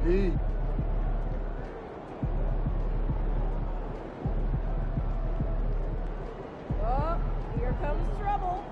Hey. Oh, here comes trouble.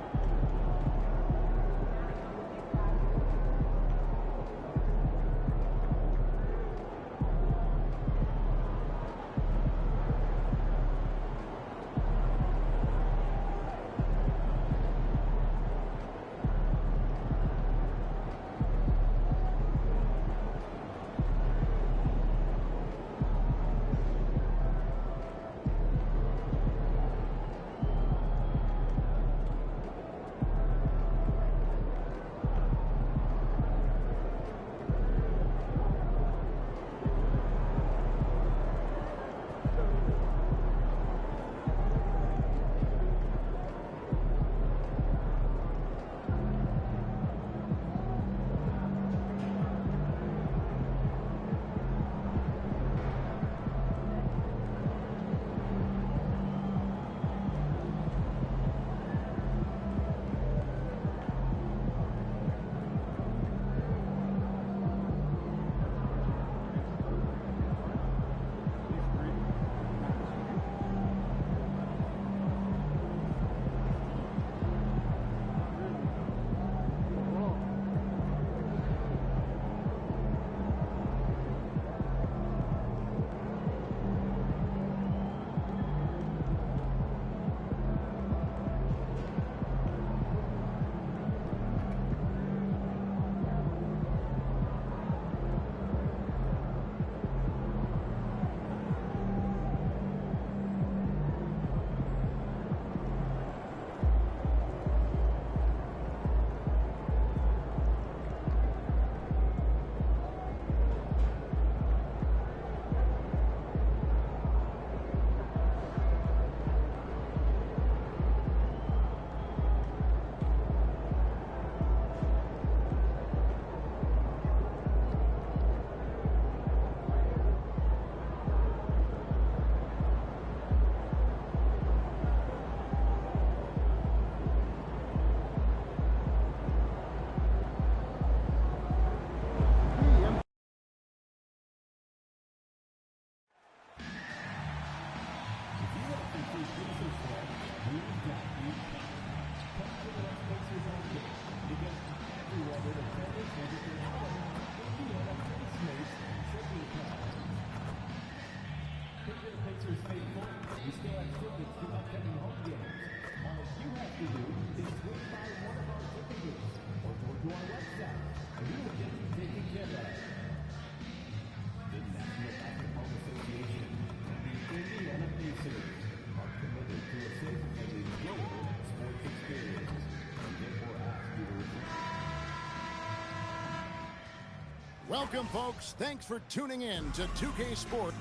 Welcome, folks. Thanks for tuning in to 2K Sport.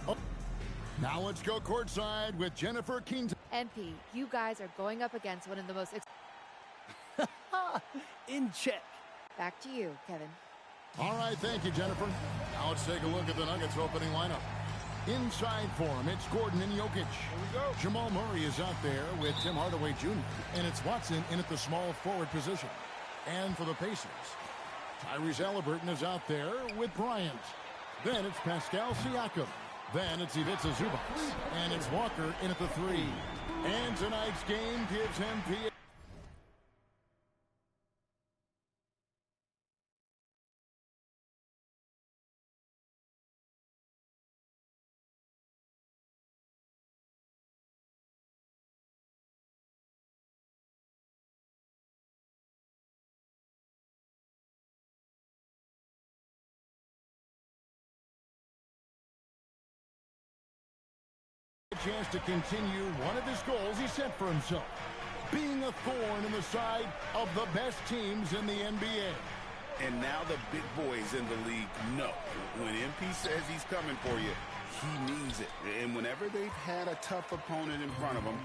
Oh, now let's go courtside with Jennifer Keene. MP, you guys are going up against one of the most... In check. Back to you, Kevin. All right, thank you, Jennifer. Now let's take a look at the Nuggets opening lineup. Inside for him, it's Gordon and Jokic. Here we go. Jamal Murray is out there with Tim Hardaway Jr. And it's Watson in at the small forward position. And for the Pacers, Tyrese Halliburton is out there with Bryant. Then it's Pascal Siakam. Then it's Ivica Zubac. And it's Walker in at the 3. And tonight's game gives MP... chance to continue one of his goals he set for himself, being a thorn in the side of the best teams in the NBA. And now the big boys in the league know when MP says he's coming for you, he means it. And whenever they've had a tough opponent in front of them,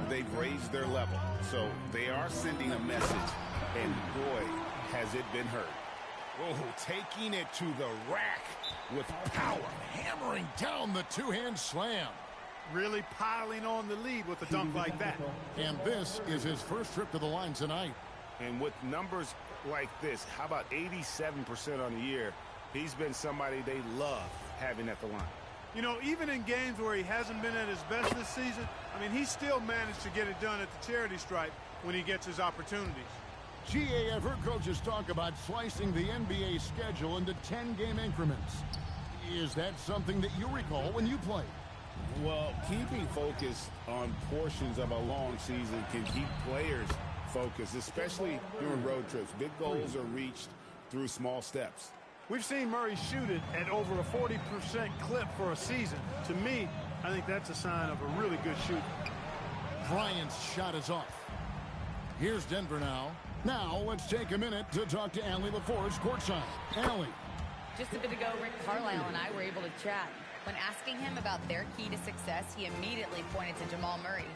they've raised their level. So they are sending a message, and boy, has it been heard. Oh, taking it to the rack with power, hammering down the two-hand slam. Really piling on the lead with a dunk like that. And this is his first trip to the line tonight. And with numbers like this, how about 87% on the year? He's been somebody they love having at the line. You know, even in games where he hasn't been at his best this season, I mean, he still managed to get it done at the charity stripe when he gets his opportunities. GA, I've heard coaches talk about slicing the NBA schedule into 10-game increments. Is that something that you recall when you played? Well, keeping focused on portions of a long season can keep players focused, especially during road trips. Big goals are reached through small steps. We've seen Murray shoot it at over a 40% clip for a season. To me, I think that's a sign of a really good shooter. Bryant's shot is off. Here's Denver now. Now, let's take a minute to talk to Allie LaForce courtside. Allie. Just a bit ago, Rick Carlisle and I were able to chat. When asking him about their key to success, he immediately pointed to Jamal Murray.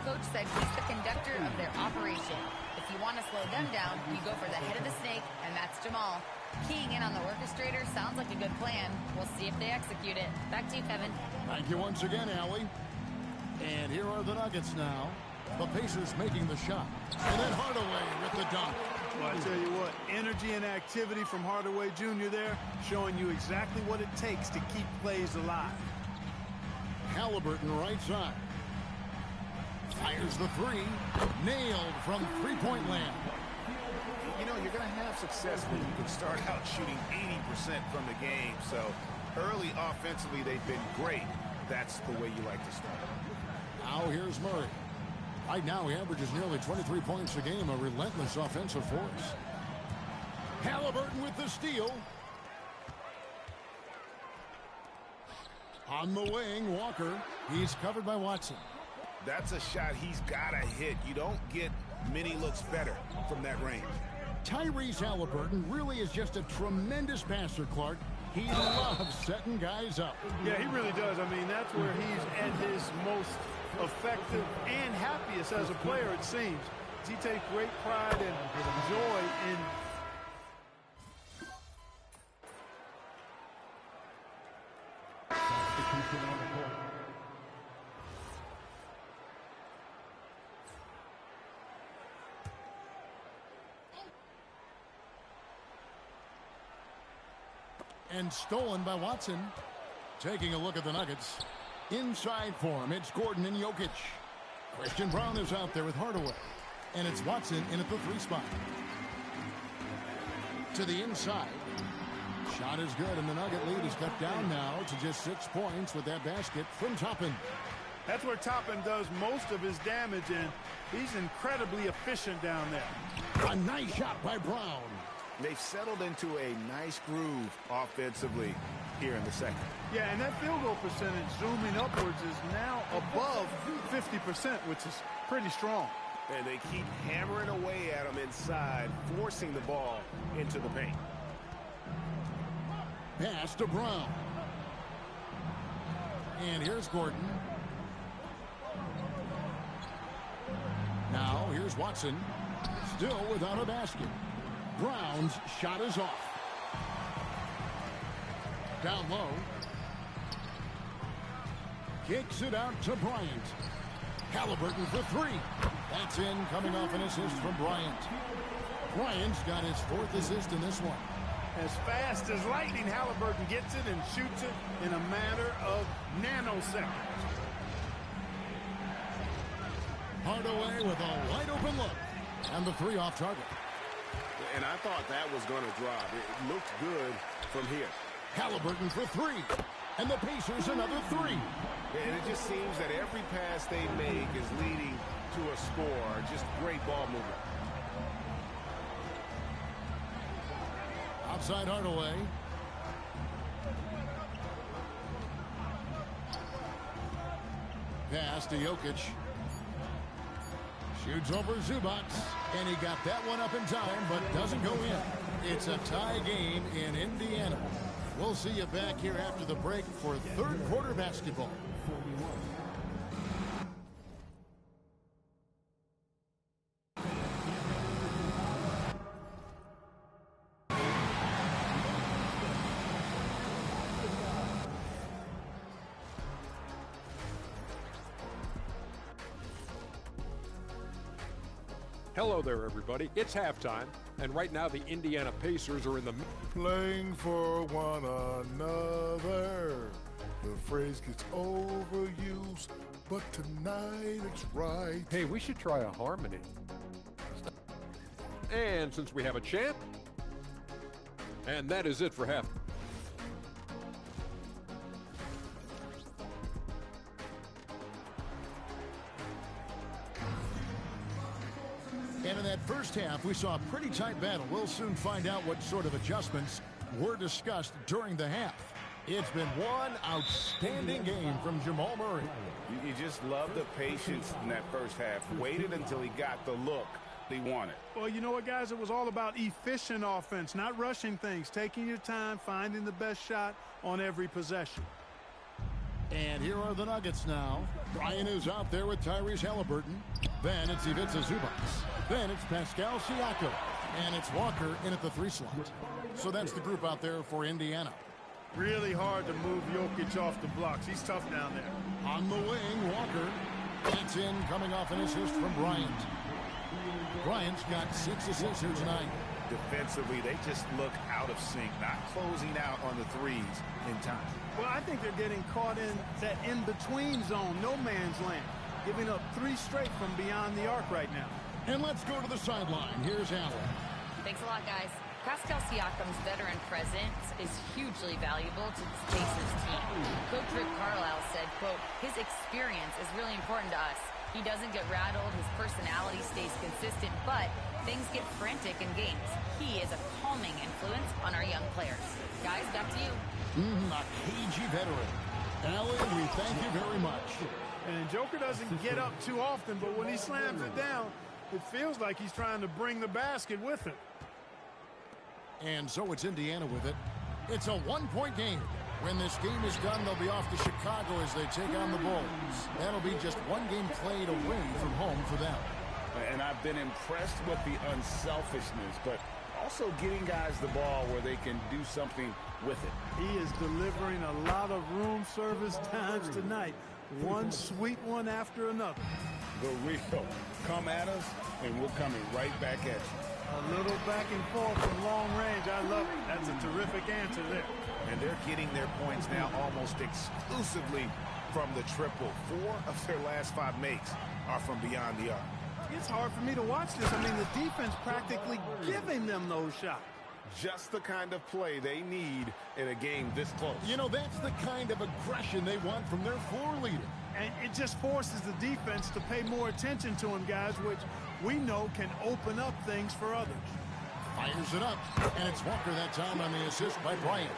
Coach said he's the conductor of their operation. If you want to slow them down, you go for the head of the snake, and that's Jamal. Keying in on the orchestrator sounds like a good plan. We'll see if they execute it. Back to you, Kevin. Thank you once again, Allie. And here are the Nuggets now. The Pacers making the shot. And then Hardaway with the dunk. Well, I tell you what, energy and activity from Hardaway Jr. there, showing you exactly what it takes to keep plays alive. Halliburton right side. Fires the three. Nailed from three-point land. You know, you're going to have success when you can start out shooting 80% from the game. So early offensively, they've been great. That's the way you like to start. Now here's Murray. Right now he averages nearly 23 points a game, a relentless offensive force. Halliburton with the steal. On the wing, Walker. He's covered by Watson. That's a shot he's got to hit. You don't get many looks better from that range. Tyrese Halliburton really is just a tremendous passer, Clark. He loves setting guys up. Yeah, he really does. I mean, that's where he's at his most effective and happiest as a player, it seems. He takes great pride and joy in and stolen by Watson. Taking a look at the Nuggets. Inside for him, it's Gordon and Jokic. Christian Brown is out there with Hardaway. And it's Watson in at the three spot. To the inside. Shot is good, and the Nugget lead is cut down now to just 6 points with that basket from Toppin. That's where Toppin does most of his damage, and he's incredibly efficient down there. A nice shot by Brown. They've settled into a nice groove offensively here in the second. Yeah, and that field goal percentage zooming upwards is now above 50%, which is pretty strong. And they keep hammering away at him inside, forcing the ball into the paint. Pass to Brown. And here's Gordon. Now here's Watson. Still without a basket. Brown's shot is off. Down low. Kicks it out to Bryant. Halliburton for three. That's in, coming off an assist from Bryant. Bryant's got his fourth assist in this one. As fast as lightning, Halliburton gets it and shoots it in a matter of nanoseconds. Hardaway with a wide open look. And the three off target. And I thought that was going to drop. It looked good from here. Halliburton for three. And the Pacers another three. And it just seems that every pass they make is leading to a score. Just great ball movement. Outside Hardaway. Pass to Jokic. Shoots over Zubac. And he got that one up in time, but doesn't go in. It's a tie game in Indiana. We'll see you back here after the break for third quarter basketball. Hello there, everybody. It's halftime. And right now, the Indiana Pacers are in the... Playing for one another. The phrase gets overused, but tonight it's right. Hey, we should try a harmony. And since we have a chant, and that is it for half. And in that first half, we saw a pretty tight battle. We'll soon find out what sort of adjustments were discussed during the half. It's been one outstanding game from Jamal Murray. You just love the patience in that first half. Waited until he got the look he wanted. Well, you know what, guys? It was all about efficient offense, not rushing things, taking your time, finding the best shot on every possession. And here are the Nuggets now. Bryant is out there with Tyrese Halliburton. Then it's Ivica Zubac. Then it's Pascal Siakam. And it's Walker in at the 3 slot. So that's the group out there for Indiana. Really hard to move Jokic off the blocks. He's tough down there. On the wing, Walker. It's in, coming off an assist from Bryant. Bryant's got 6 assists here tonight. Defensively, they just look out of sync, not closing out on the threes in time. Well, I think they're getting caught in that in-between zone, no man's land, giving up 3 straight from beyond the arc right now. And let's go to the sideline. Here's Allen. Thanks a lot, guys. Pascal Siakam's veteran presence is hugely valuable to the Pacers team. Coach Rick Carlisle said, quote, his experience is really important to us. He doesn't get rattled, his personality stays consistent, but things get frantic in games. He is a calming influence on our young players. Guys, back to you. A cagey veteran. Allen, we thank you very much. And Joker doesn't get up too often, but when he slams it down, it feels like he's trying to bring the basket with him. And so it's Indiana with it. It's a 1-point game. When this game is done, they'll be off to Chicago as they take on the Bulls. That'll be just 1 game played away from home for them. And I've been impressed with the unselfishness, but also getting guys the ball where they can do something with it. He is delivering a lot of room service times tonight. One sweet one after another. The real. Come at us, and we're coming right back at you. A little back and forth from long range. I love it. That's a terrific answer there. And they're getting their points now almost exclusively from the triple. 4 of their last 5 makes are from beyond the arc. It's hard for me to watch this. I mean, the defense practically giving them those shots. Just the kind of play they need in a game this close. You know, that's the kind of aggression they want from their floor leader. And it just forces the defense to pay more attention to him, guys, which we know can open up things for others. Fires it up, and it's Walker that time on the assist by Bryant.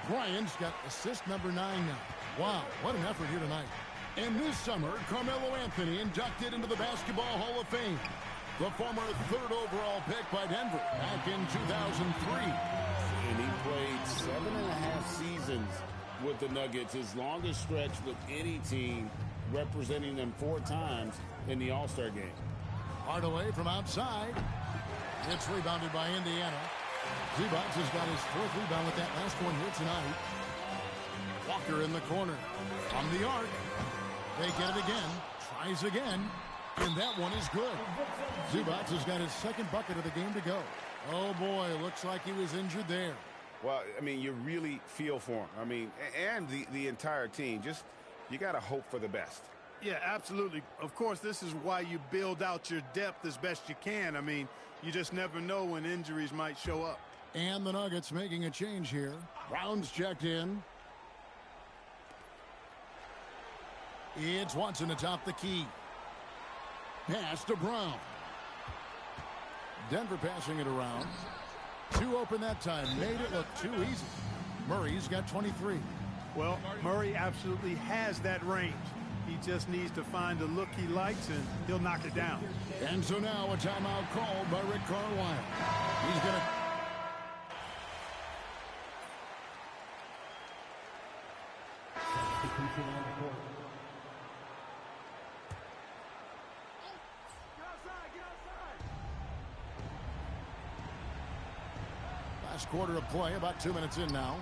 Bryant's got assist number 9 now. Wow, what an effort here tonight. And this summer, Carmelo Anthony inducted into the Basketball Hall of Fame. The former 3rd overall pick by Denver back in 2003. And he played 7.5 seasons with the Nuggets, his longest stretch with any team, representing them 4 times in the All-Star game. Hardaway from outside. It's rebounded by Indiana. Zubac has got his 4th rebound with that last one here tonight. Walker in the corner. On the arc. They get it again. Tries again. And that one is good. Zubac has got his 2nd bucket of the game to go. Oh, boy, looks like he was injured there. Well, I mean, you really feel for him. I mean, and the entire team. Just, you got to hope for the best. Yeah, absolutely. Of course, this is why you build out your depth as best you can. I mean, you just never know when injuries might show up. And the Nuggets making a change here. Brown's checked in. It's Watson atop the key. Pass to Brown. Denver passing it around. 2 open that time. Made it look too easy. Murray's got 23. Well, Murray absolutely has that range. He just needs to find the look he likes, and he'll knock it down. And so now a timeout called by Rick Carlisle. He's going to... Last quarter of play, about 2 minutes in now.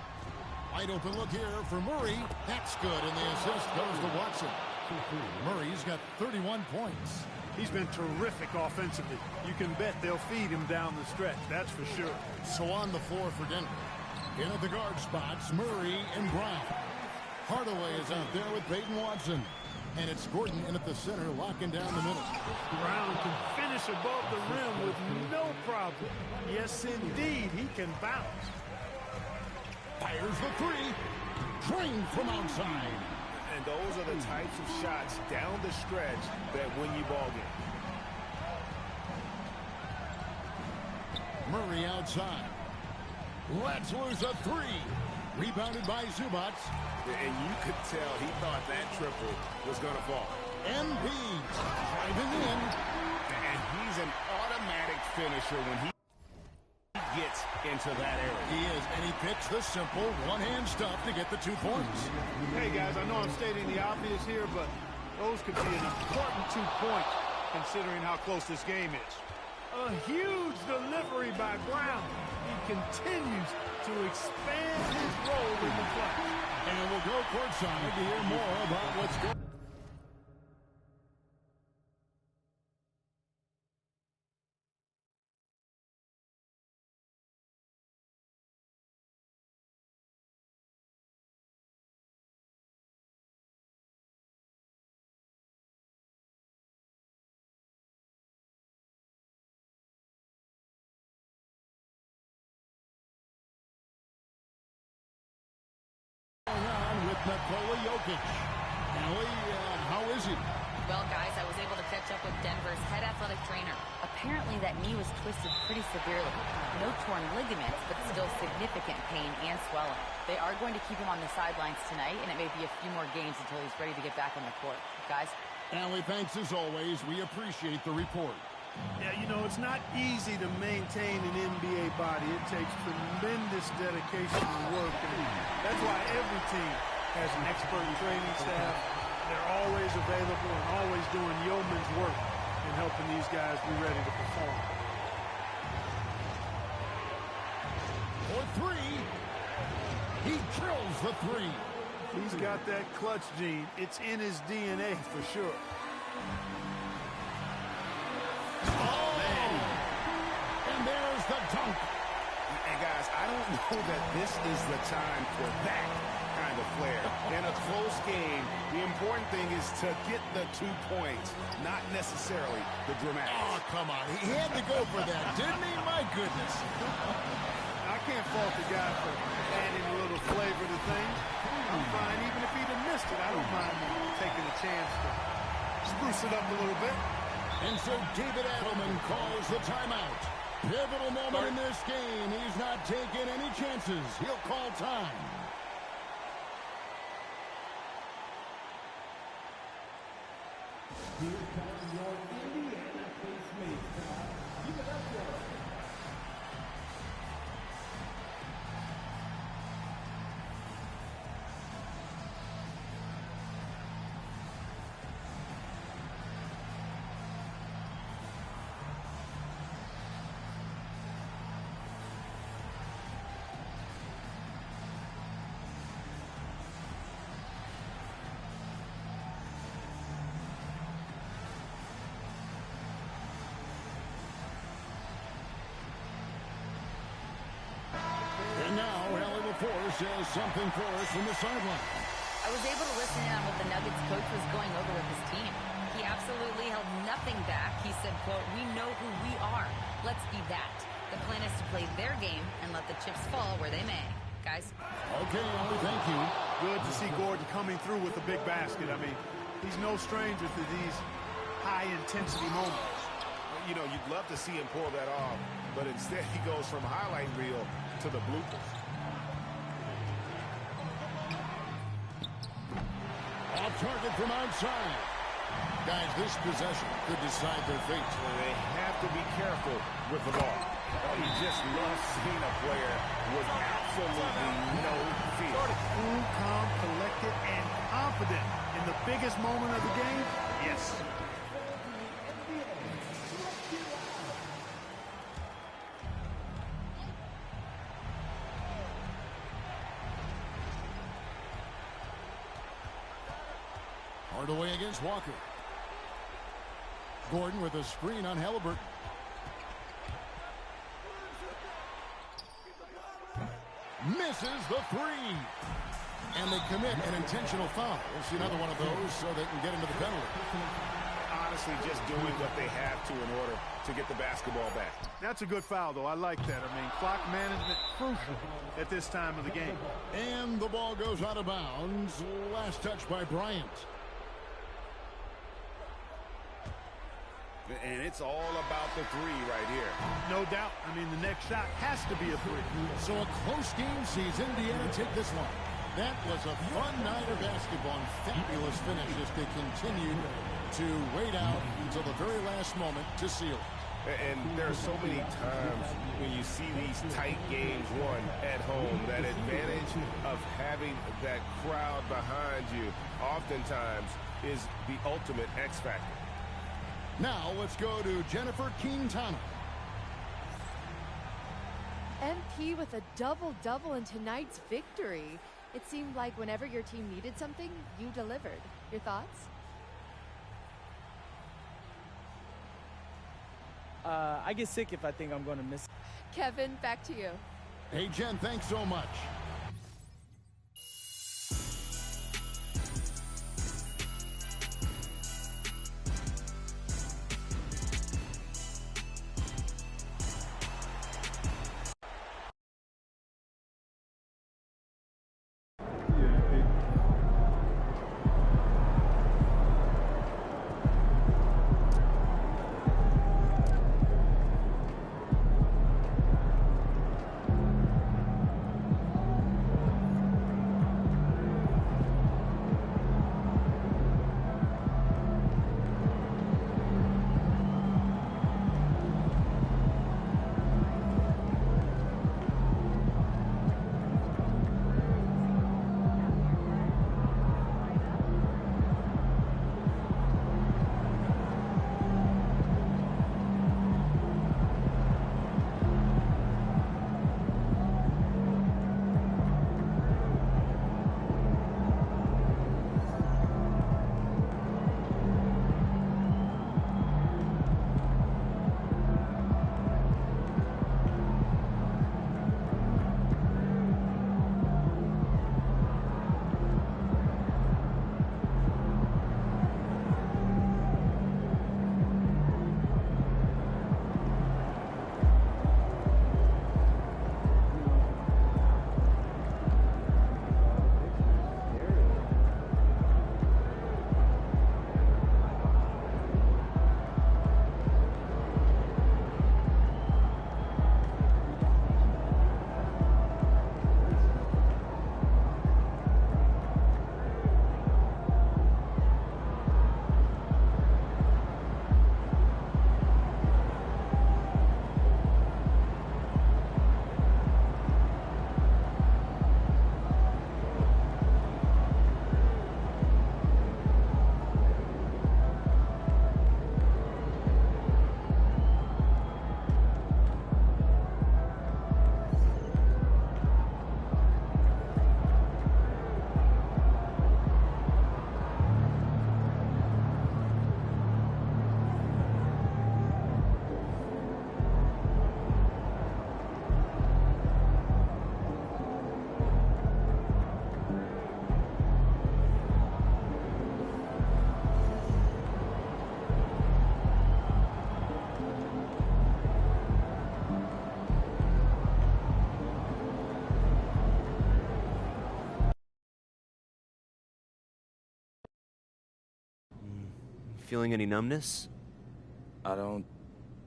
Wide open look here for Murray. That's good, and the assist goes to Watson. Murray's got 31 points. He's been terrific offensively. You can bet they'll feed him down the stretch, that's for sure. So on the floor for Denver. In at the guard spots, Murray and Brown. Hardaway is out there with Peyton Watson. And it's Gordon in at the center, locking down the middle. Brown can finish above the rim with no problem. Yes, indeed, he can bounce. Fires the three. Drained from outside. And those are the types of shots down the stretch that win you ball games. Murray outside. Lets loose a three. Rebounded by Zubac. And you could tell he thought that triple was going to fall. Embiid driving in. And he's an automatic finisher when he gets into that area. He is, and he picks the simple one-hand stuff to get the 2 points. Hey, guys, I know I'm stating the obvious here, but those could be an important 2 points considering how close this game is. A huge delivery by Brown. He continues to expand his role in the clutch. And we'll go courtside to hear more about what's going on. With Nikola Jokic. Allie, how is he? Well, guys, I was able to catch up with Denver's head athletic trainer. Apparently that knee was twisted pretty severely. No torn ligaments, but still significant pain and swelling. They are going to keep him on the sidelines tonight, and it may be a few more games until he's ready to get back on the court. Guys? Allie, thanks as always. We appreciate the report. Yeah, you know, it's not easy to maintain an NBA body. It takes tremendous dedication and work. And that's why every team has an expert training staff. They're always available and always doing yeoman's work in helping these guys be ready to perform. For three. He drills the three. He's got that clutch gene. It's in his DNA for sure. Oh, man. And there's the dunk. And guys, I don't know that this is the time for that kind of flair. In a close game, the important thing is to get the 2 points, not necessarily the dramatics. Oh, come on. He had to go for that, didn't he? My goodness. I can't fault the guy for adding a little flavor to things. I'm fine. Even if he'd have missed it, I don't mind taking a chance to spruce it up a little bit. And so David Adelman calls the timeout. Pivotal moment in this game. He's not taking any chances. He'll call time. Here comes your Indiana Pacemaker. Give it up for him. Says something for us from the sideline. I was able to listen in on what the Nuggets coach was going over with his team. He absolutely held nothing back. He said, quote, "We know who we are. Let's be that. The plan is to play their game and let the chips fall where they may." Guys? Okay, Ollie, thank you. Good to see Gordon coming through with a big basket. I mean, he's no stranger to these high-intensity moments. You know, you'd love to see him pull that off, but instead he goes from highlight reel to the bloopers. Off target from outside. Guys, this possession could decide their fate. They have to be careful with the ball. You just love seeing a player with absolutely no fear. Cool, calm, collected, and confident in the biggest moment of the game. Yes. Hardaway against Walker. Gordon with a screen on Halliburton. Misses the three. And they commit an intentional foul. We'll see another one of those so they can get into the penalty. Honestly, just doing what they have to in order to get the basketball back. That's a good foul, though. I like that. I mean, clock management crucial at this time of the game. And the ball goes out of bounds. Last touch by Bryant. And it's all about the three right here. No doubt. I mean, the next shot has to be a three. So a close game sees Indiana take this one. That was a fun night of basketball and fabulous finish as they continued to wait out until the very last moment to seal it. And there are so many times when you see these tight games won at home, that advantage of having that crowd behind you oftentimes is the ultimate X factor. Now let's go to Jennifer Quintana. MP with a double-double in tonight's victory. It seemed like whenever your team needed something, you delivered. Your thoughts? I get sick if I think I'm going to miss. Kevin, back to you. Hey, Jen, thanks so much. Feeling any numbness? I don't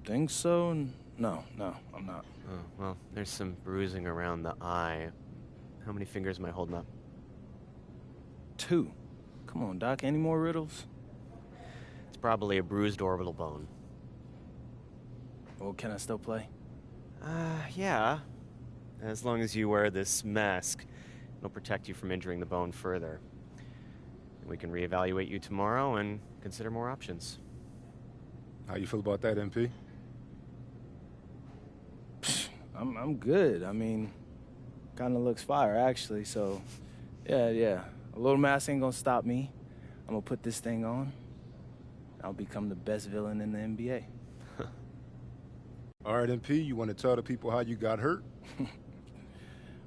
think so. No, I'm not. Oh, well, there's some bruising around the eye. How many fingers am I holding up? 2. Come on, Doc. Any more riddles? It's probably a bruised orbital bone. Well, can I still play? Yeah. As long as you wear this mask, it'll protect you from injuring the bone further. We can reevaluate you tomorrow and consider more options. How you feel about that, MP? I'm good. I mean, kind of looks fire, actually. So, yeah. A little mask ain't gonna stop me. I'm gonna put this thing on. I'll become the best villain in the NBA. All right, MP, you want to tell the people how you got hurt?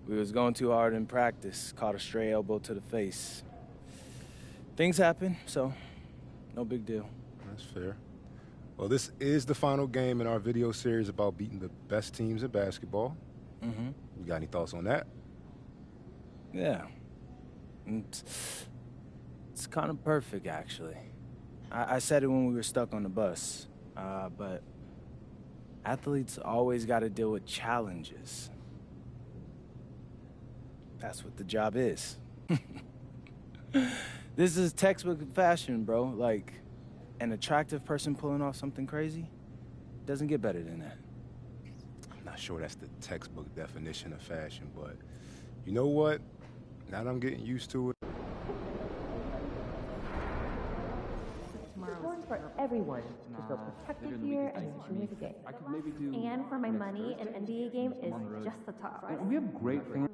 We was going too hard in practice, caught a stray elbow to the face. Things happen, so no big deal. That's fair. Well, this is the final game in our video series about beating the best teams in basketball. Mm-hmm. You got any thoughts on that? Yeah. It's kind of perfect, actually. I said it when we were stuck on the bus, but athletes always got to deal with challenges. That's what the job is. This is textbook fashion, bro. Like, an attractive person pulling off something crazy doesn't get better than that. I'm not sure that's the textbook definition of fashion, but you know what? Now that I'm getting used to it. It's for everyone to feel protected here and enjoy the game. And for my money, an NBA game is just the top. Right? We have great things.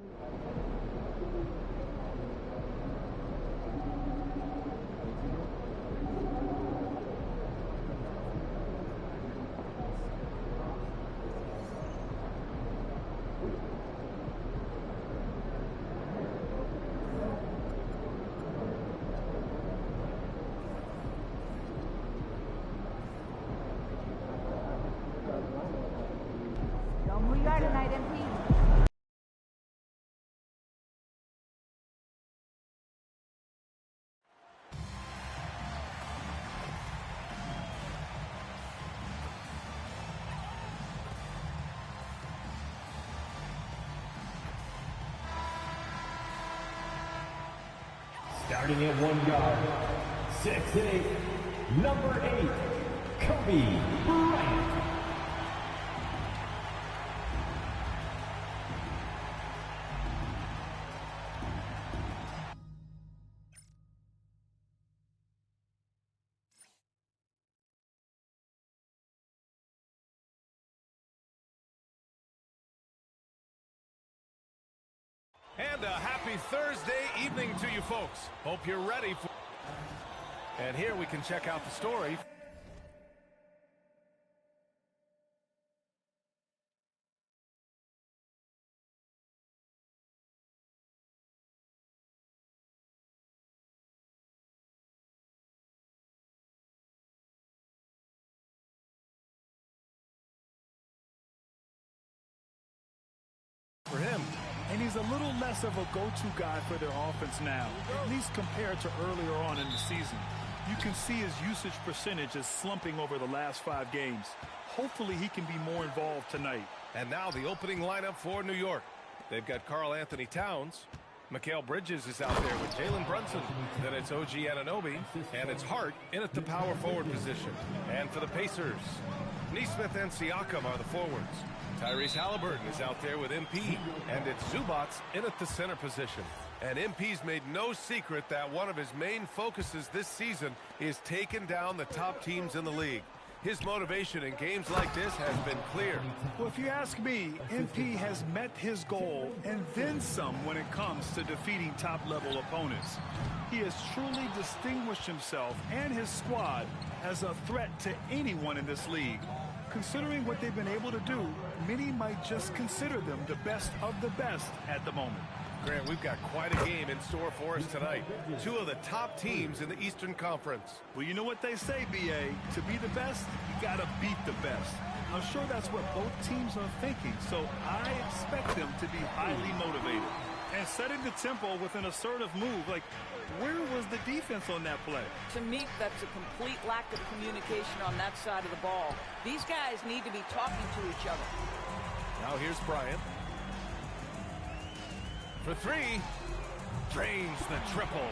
Tonight, MP. Starting at 1 guard, 6'8", number 8, Kobe Bryant. And a happy Thursday evening to you folks. Hope you're ready for... And here we can check out the story. For him. And he's a little less of a go-to guy for their offense now, at least compared to earlier on in the season. You can see his usage percentage is slumping over the last 5 games. Hopefully he can be more involved tonight. And now the opening lineup for New York. They've got Karl Anthony Towns. Mikal Bridges is out there with Jalen Brunson. Then it's OG Anunoby. And it's Hart in at the power forward position. And for the Pacers, Nesmith and Siakam are the forwards. Tyrese Halliburton is out there with MP, and it's Zubac in at the center position. And MP's made no secret that one of his main focuses this season is taking down the top teams in the league. His motivation in games like this has been clear. Well, if you ask me, MP has met his goal and then some when it comes to defeating top-level opponents. He has truly distinguished himself and his squad as a threat to anyone in this league. Considering what they've been able to do, many might just consider them the best of the best at the moment. Grant, we've got quite a game in store for us tonight. 2 of the top teams in the Eastern Conference. Well, you know what they say, B.A. To be the best, you got to beat the best. I'm sure that's what both teams are thinking, so I expect them to be highly motivated. And setting the tempo with an assertive move, like, where was the defense on that play? To me, that's a complete lack of communication on that side of the ball. These guys need to be talking to each other. Now here's Bryant. For 3, drains the triple.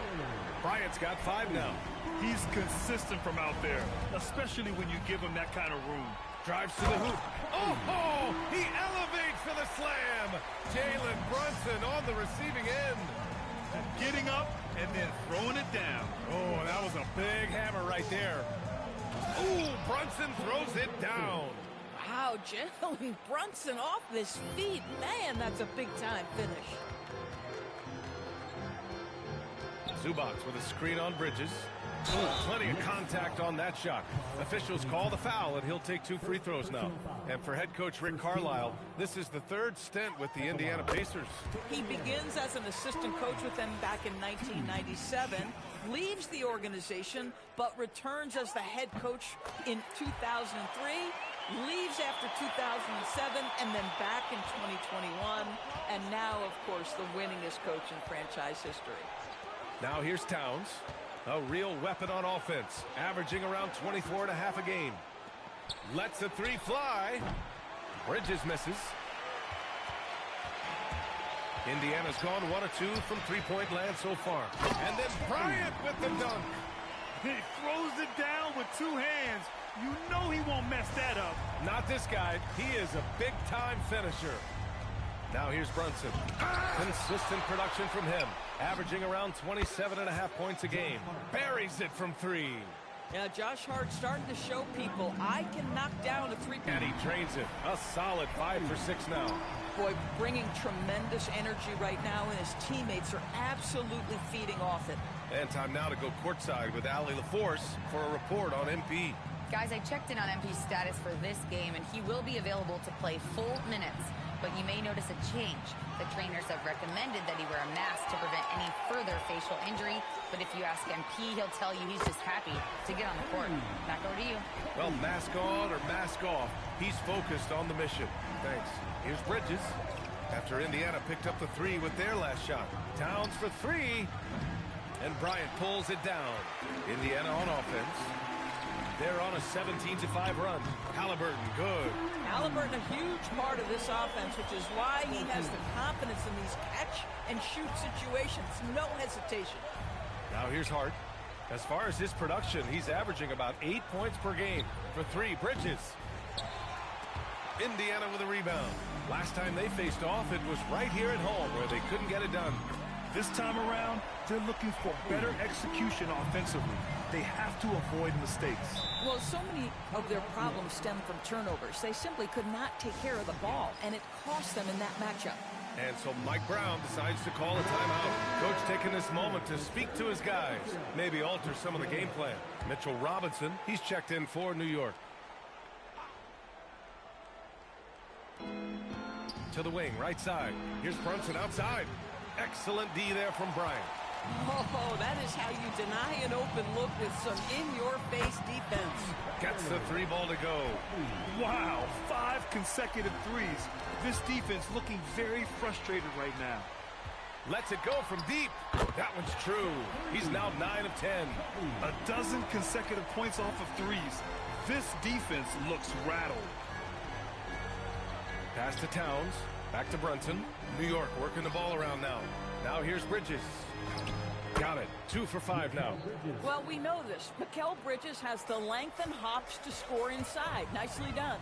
Bryant's got 5 now. He's consistent from out there, especially when you give him that kind of room. Drives to the hoop. Oh, he elevates for the slam. Jalen Brunson on the receiving end. Getting up and then throwing it down. Oh, that was a big hammer right there. Ooh, Brunson throws it down. Wow, Jalen Brunson off his feet. Man, that's a big-time finish. Zubac with a screen on Bridges. Plenty of contact on that shot. Officials call the foul, and he'll take 2 free throws now. And for head coach Rick Carlisle, this is the 3rd stint with the Indiana Pacers. He begins as an assistant coach with them back in 1997, leaves the organization, but returns as the head coach in 2003, leaves after 2007, and then back in 2021, and now, of course, the winningest coach in franchise history. Now here's Towns. A real weapon on offense, averaging around 24.5 a game. Lets a 3 fly. Bridges misses. Indiana's gone 1 of 2 from three-point land so far. And then Bryant with the dunk. He throws it down with 2 hands. You know he won't mess that up. Not this guy. He is a big-time finisher. Now here's Brunson. Consistent production from him, averaging around 27.5 points a game. Buries it from 3. Yeah, Josh Hart starting to show people I can knock down a 3-point. And he drains it. A solid 5 for 6 now. Boy, bringing tremendous energy right now, and his teammates are absolutely feeding off it. And time now to go courtside with Allie LaForce for a report on MP. Guys, I checked in on MP's status for this game, and he will be available to play full minutes. But you may notice a change. The trainers have recommended that he wear a mask to prevent any further facial injury. But if you ask MP, he'll tell you he's just happy to get on the court. Back over to you. Well, mask on or mask off, he's focused on the mission. Thanks. Here's Bridges. After Indiana picked up the 3 with their last shot. Towns for 3. And Bryant pulls it down. Indiana on offense. They're on a 17-5 run. Halliburton, good. Halliburton, a huge part of this offense, which is why he has the confidence in these catch-and-shoot situations. No hesitation. Now here's Hart. As far as his production, he's averaging about 8 points per game. For 3, Bridges. Indiana with a rebound. Last time they faced off, it was right here at home where they couldn't get it done. This time around, they're looking for better execution offensively. They have to avoid mistakes. Well, so many of their problems stem from turnovers. They simply could not take care of the ball, and it cost them in that matchup. And so Mike Brown decides to call a timeout. Coach taking this moment to speak to his guys, maybe alter some of the game plan. Mitchell Robinson, he's checked in for New York. To the wing, right side. Here's Brunson outside. Excellent D there from Bryant. Oh, that is how you deny an open look with some in-your-face defense. Gets the 3 ball to go. Wow, 5 consecutive threes. This defense looking very frustrated right now. Lets it go from deep. That one's true. He's now 9 of 10. A dozen consecutive points off of threes. This defense looks rattled. Pass to Towns. Back to Brunson. New York working the ball around now. Now here's Bridges. Got it. 2 for 5 now. Well, we know this. Mikal Bridges has the length and hops to score inside. Nicely done.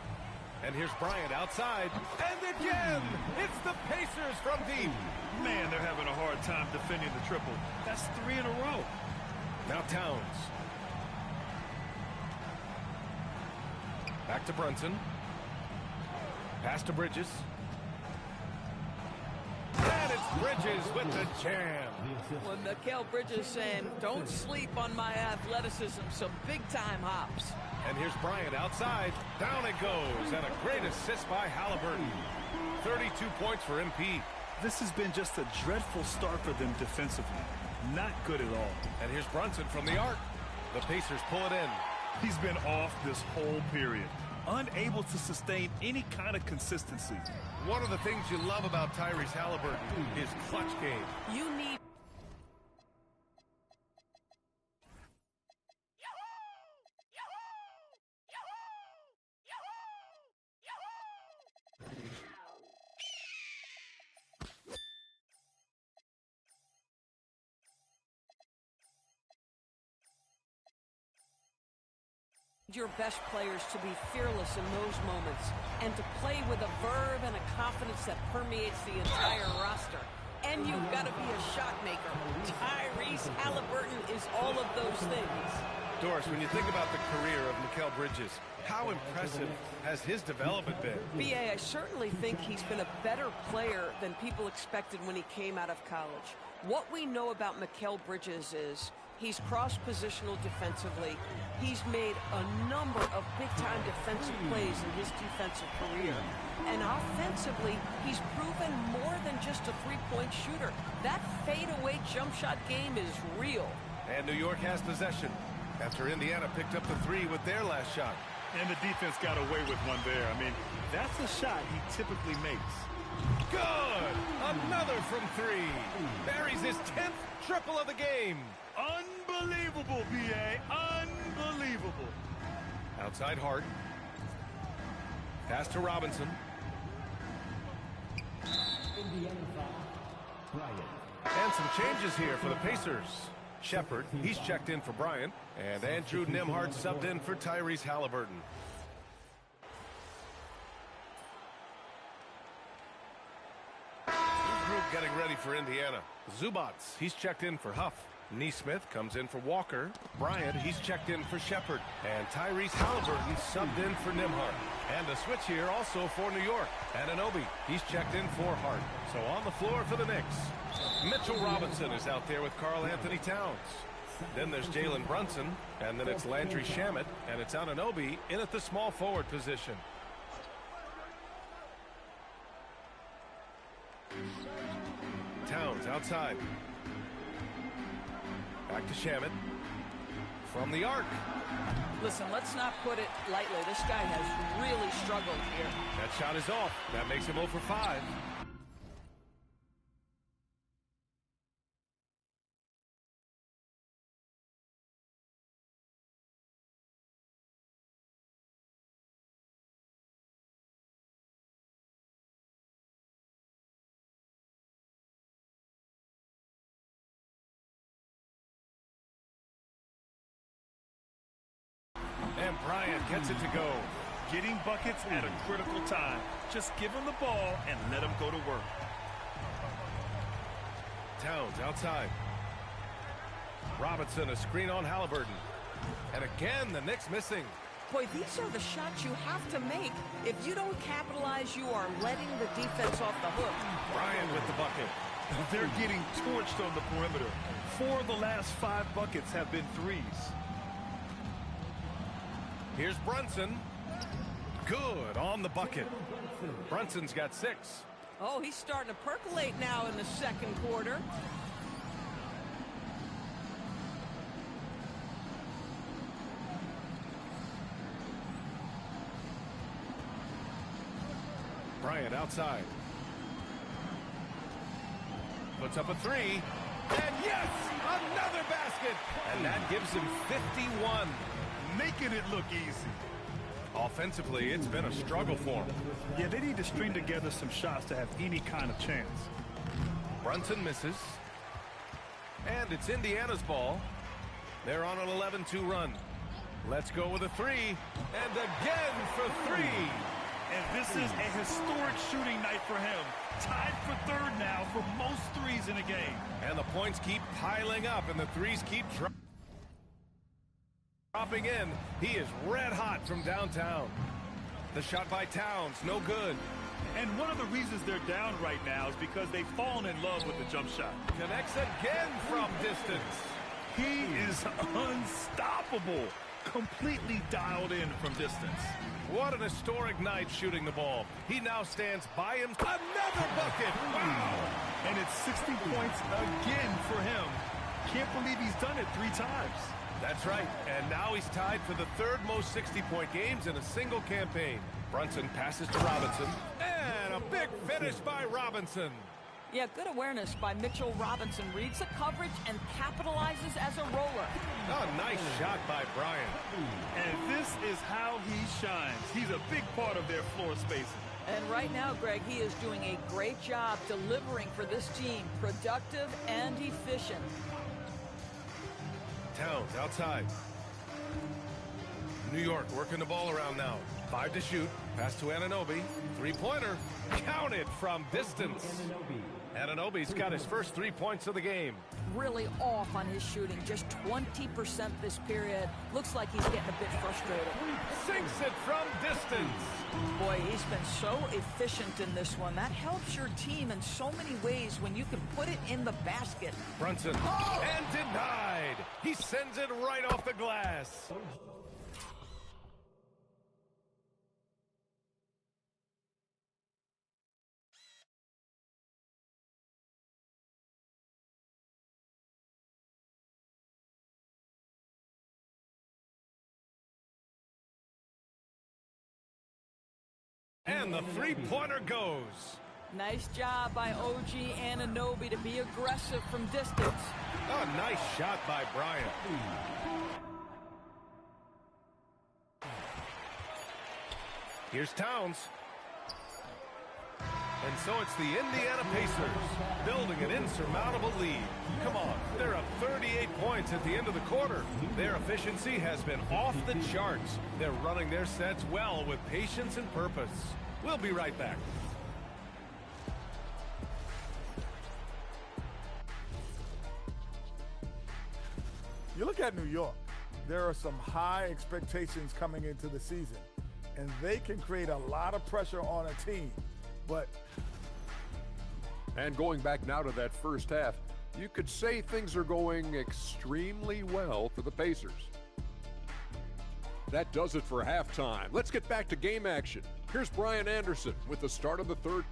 And here's Bryant outside. And again, it's the Pacers from deep. Man, they're having a hard time defending the triple. That's 3 in a row. Now Towns. Back to Brunson. Pass to Bridges. And it's Bridges with the jam. Well, Mikal Bridges saying, don't sleep on my athleticism, some big-time hops. And here's Bryant outside. Down it goes. And a great assist by Halliburton. 32 points for MP. This has been just a dreadful start for them defensively. Not good at all. And here's Brunson from the arc. The Pacers pull it in. He's been off this whole period. Unable to sustain any kind of consistency. One of the things you love about Tyrese Halliburton is clutch game. You need... your best players to be fearless in those moments and to play with a verve and a confidence that permeates the entire roster. And you've got to be a shot maker. Tyrese Halliburton is all of those things. Doris, when you think about the career of Mikal Bridges, how impressive has his development been? B.A., I certainly think he's been a better player than people expected when he came out of college. What we know about Mikal Bridges is He's cross-positional defensively. He's made a number of big-time defensive plays in his defensive career. And offensively, he's proven more than just a three-point shooter. That fadeaway jump shot game is real. And New York has possession after Indiana picked up the three with their last shot. And the defense got away with one there. I mean, that's a shot he typically makes. Good! Another from three. Buries his 10th triple of the game. Unbelievable, B.A. Unbelievable. Outside Hart. Pass to Robinson. And some changes here for the Pacers. Shepard, he's checked in for Bryant. And Andrew Nembhard subbed in for Tyrese Halliburton. New group getting ready for Indiana. Zubats, he's checked in for Huff. Nesmith comes in for Walker. Bryant, he's checked in for Shepard. And Tyrese Halliburton subbed in for Nembhard. And a switch here also for New York. Anunoby, he's checked in for Hart. So on the floor for the Knicks, Mitchell Robinson is out there with Karl Anthony Towns. Then there's Jalen Brunson, and then it's Landry Shamet, and it's Anunoby in at the small forward position. Towns outside. Back to Shamet. From the arc. Listen, let's not put it lightly. This guy has really struggled here. That shot is off. That makes him 0 for 5. And Bryant gets it to go. Getting buckets at a critical time. Just give him the ball and let him go to work. Towns outside. Robinson, a screen on Halliburton. And again, the Knicks missing. Boy, these are the shots you have to make. If you don't capitalize, you are letting the defense off the hook. Bryant with the bucket. They're getting torched on the perimeter. 4 of the last 5 buckets have been threes. Here's Brunson. Good on the bucket. Brunson's got 6. Oh, he's starting to percolate now in the second quarter. Bryant outside. Puts up a 3. And yes, another basket. And that gives him 51. Making it look easy. Offensively, it's been a struggle for him. Yeah, they need to string together some shots to have any kind of chance. Brunson misses. And it's Indiana's ball. They're on an 11-2 run. Let's go with a 3. And again for 3. And this is a historic shooting night for him. Tied for 3rd now for most threes in a game. And the points keep piling up, and the threes keep dropping in. He is red hot from downtown. The shot by Towns, no good. And one of the reasons they're down right now is because they've fallen in love with the jump shot. Connects again from distance. He is unstoppable. Completely dialed in from distance. What an historic night shooting the ball. He now stands by him. Another bucket. Wow. And it's 60 points again for him. Can't believe he's done it 3 times. That's right. And now he's tied for the 3rd most 60-point games in a single campaign. Brunson passes to Robinson. And a big finish by Robinson. Yeah, good awareness by Mitchell Robinson. Reads the coverage and capitalizes as a roller. Oh, nice shot by Bryant. And this is how he shines. He's a big part of their floor spacing. And right now, Greg, he is doing a great job delivering for this team. Productive and efficient. Towns outside. New York working the ball around now. 5 to shoot. Pass to Anunoby. 3-pointer. Counted from distance. Anunoby's got his first 3 points of the game. Really off on his shooting, just 20% this period. Looks like he's getting a bit frustrated. Sinks it from distance. Boy, he's been so efficient in this one. That helps your team in so many ways when you can put it in the basket. Brunson, and denied. He sends it right off the glass. And the three-pointer goes. Nice job by OG Anunoby to be aggressive from distance. A nice shot by Bryant. Here's Towns. And so it's the Indiana Pacers building an insurmountable lead. Come on, they're up 38 points at the end of the quarter. Their efficiency has been off the charts. They're running their sets well with patience and purpose. We'll be right back. You look at New York, there are some high expectations coming into the season, and they can create a lot of pressure on a team, but... And going back now to that first half, you could say things are going extremely well for the Pacers. That does it for halftime. Let's get back to game action. Here's Brian Anderson with the start of the third.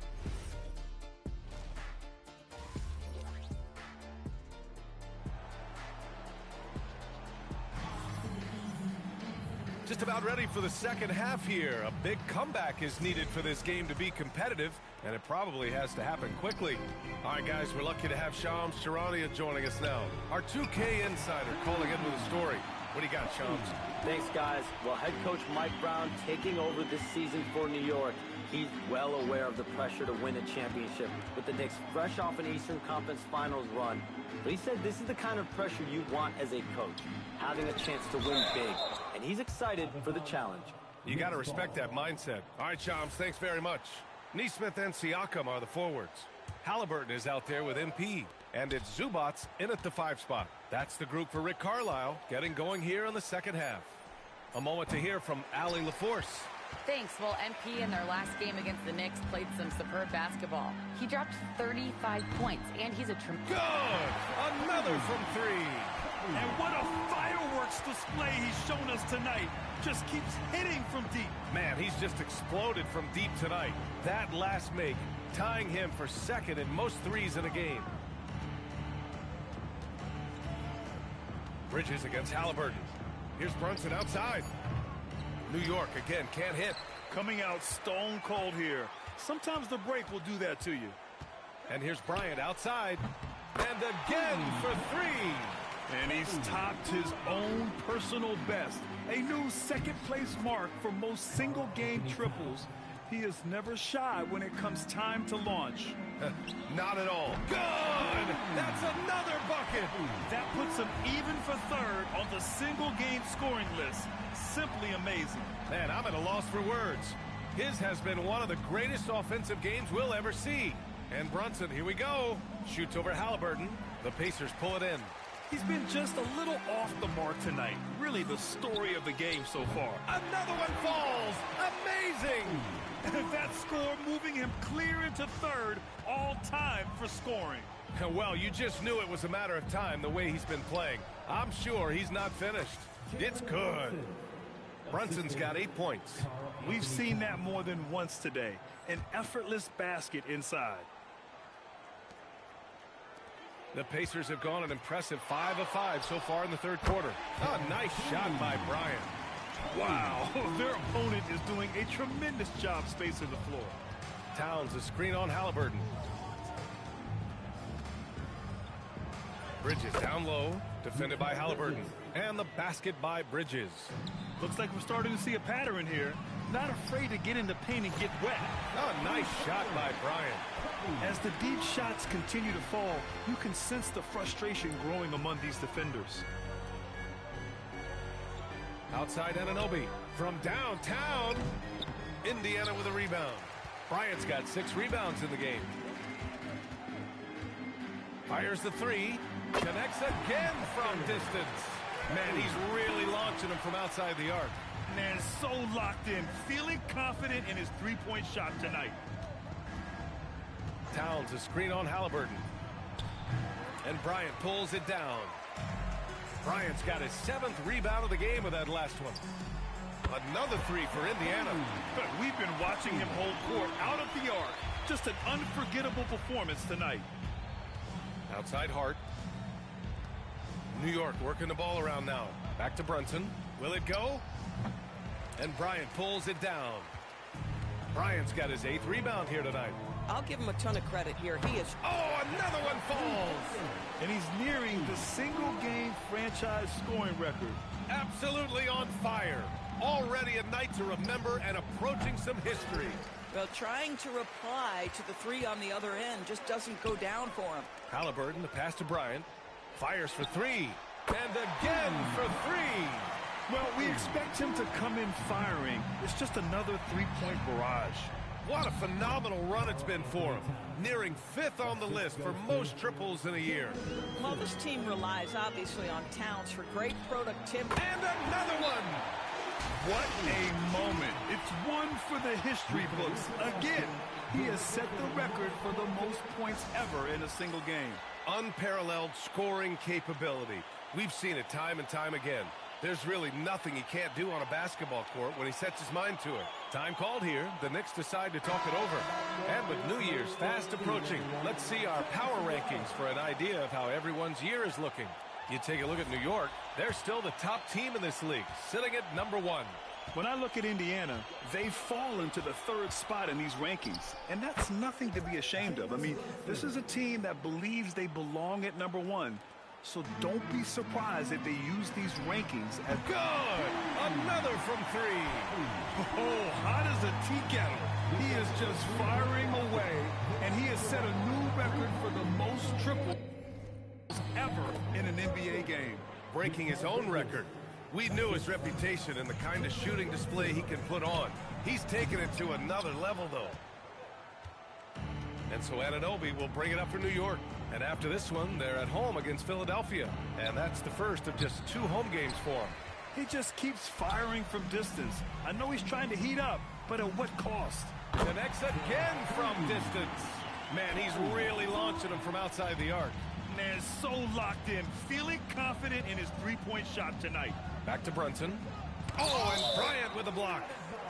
Just about ready for the second half here. A big comeback is needed for this game to be competitive, and it probably has to happen quickly. All right, guys, we're lucky to have Shams Charania joining us now. Our 2K insider calling in with a story. What do you got, Shams? Thanks, guys. Well, head coach Mike Brown taking over this season for New York. He's well aware of the pressure to win a championship with the Knicks fresh off an Eastern Conference Finals run. But he said this is the kind of pressure you want as a coach, having a chance to win big. And he's excited for the challenge. You got to respect that mindset. All right, Shams, thanks very much. Nesmith and Siakam are the forwards. Halliburton is out there with MP. And it's Zubats in at the 5 spot. That's the group for Rick Carlisle getting going here in the second half. A moment to hear from Allie LaForce. Thanks. Well, MP in their last game against the Knicks played some superb basketball. He dropped 35 points, and he's a good! Another from 3. And what a fireworks display he's shown us tonight. Just keeps hitting from deep. Man, he's just exploded from deep tonight. That last make, tying him for second in most threes in a game. Bridges against Halliburton. Here's Brunson outside. New York again can't hit. Coming out stone cold here. Sometimes the break will do that to you. And here's Bryant outside. And again for 3. And he's topped his own personal best. A new second-place mark for most single-game triples. He is never shy when it comes time to launch. Not at all. Good! That's another bucket! That puts him even for third on the single-game scoring list. Simply amazing. Man, I'm at a loss for words. His has been one of the greatest offensive games we'll ever see. And Brunson, here we go. Shoots over Halliburton. The Pacers pull it in. He's been just a little off the mark tonight. Really the story of the game so far. Another one falls! Amazing! That score moving him clear into third all time for scoring. Well, you just knew it was a matter of time the way he's been playing. I'm sure he's not finished. It's good. Brunson's got 8 points. We've seen that more than once today. An effortless basket inside. The Pacers have gone an impressive 5 of 5 so far in the third quarter. A nice shot by Bryant. Wow, their opponent is doing a tremendous job spacing the floor. Towns a screen on Halliburton. Bridges down low, defended by Halliburton. And the basket by Bridges. Looks like we're starting to see a pattern here. Not afraid to get in the paint and get wet. A nice shot by Bryant. As the deep shots continue to fall, you can sense the frustration growing among these defenders. Outside Anunoby from downtown. Indiana with a rebound. Bryant's got 6 rebounds in the game. Fires the three. Connects again from distance. Man, he's really launching him from outside the arc. Man, so locked in, feeling confident in his three-point shot tonight. Towns a screen on Halliburton. And Bryant pulls it down. Bryant's got his 7th rebound of the game with that last one. Another three for Indiana. We've been watching him hold court out of the arc. Just an unforgettable performance tonight. Outside Hart. New York working the ball around now. Back to Brunson. Will it go? And Bryant pulls it down. Bryant's got his 8th rebound here tonight. I'll give him a ton of credit here. He is... Oh, another one falls! And he's nearing the single-game franchise scoring record. Absolutely on fire. Already a night to remember and approaching some history. Well, trying to reply to the three on the other end just doesn't go down for him. Halliburton, the pass to Bryant. Fires for three. And again for three. Well, we expect him to come in firing. It's just another three-point barrage. What a phenomenal run it's been for him. Nearing 5th on the list for most triples in a year. Well, this team relies obviously on Towns for great productivity. And another one! What a moment. It's one for the history books. Again, he has set the record for the most points ever in a single game. Unparalleled scoring capability. We've seen it time and time again. There's really nothing he can't do on a basketball court when he sets his mind to it. Time called here. The Knicks decide to talk it over. And with New Year's fast approaching, let's see our power rankings for an idea of how everyone's year is looking. You take a look at New York, they're still the top team in this league, sitting at number 1. When I look at Indiana, they've fallen to the 3rd spot in these rankings, and that's nothing to be ashamed of. I mean, this is a team that believes they belong at number 1, so don't be surprised if they use these rankings as good. Another from 3. Oh, hot as a tea kettle. He is just firing away, and he has set a new record for the most triples ever in an NBA game. Breaking his own record. We knew his reputation and the kind of shooting display he can put on. He's taken it to another level, though. And so Anunoby will bring it up for New York. And after this one, they're at home against Philadelphia. And that's the first of just 2 home games for him. He just keeps firing from distance. I know he's trying to heat up, but at what cost? Connects again from distance. Man, he's really launching him from outside the arc. Man, so locked in, feeling confident in his three-point shot tonight. Back to Brunson. Oh, and Bryant with a block.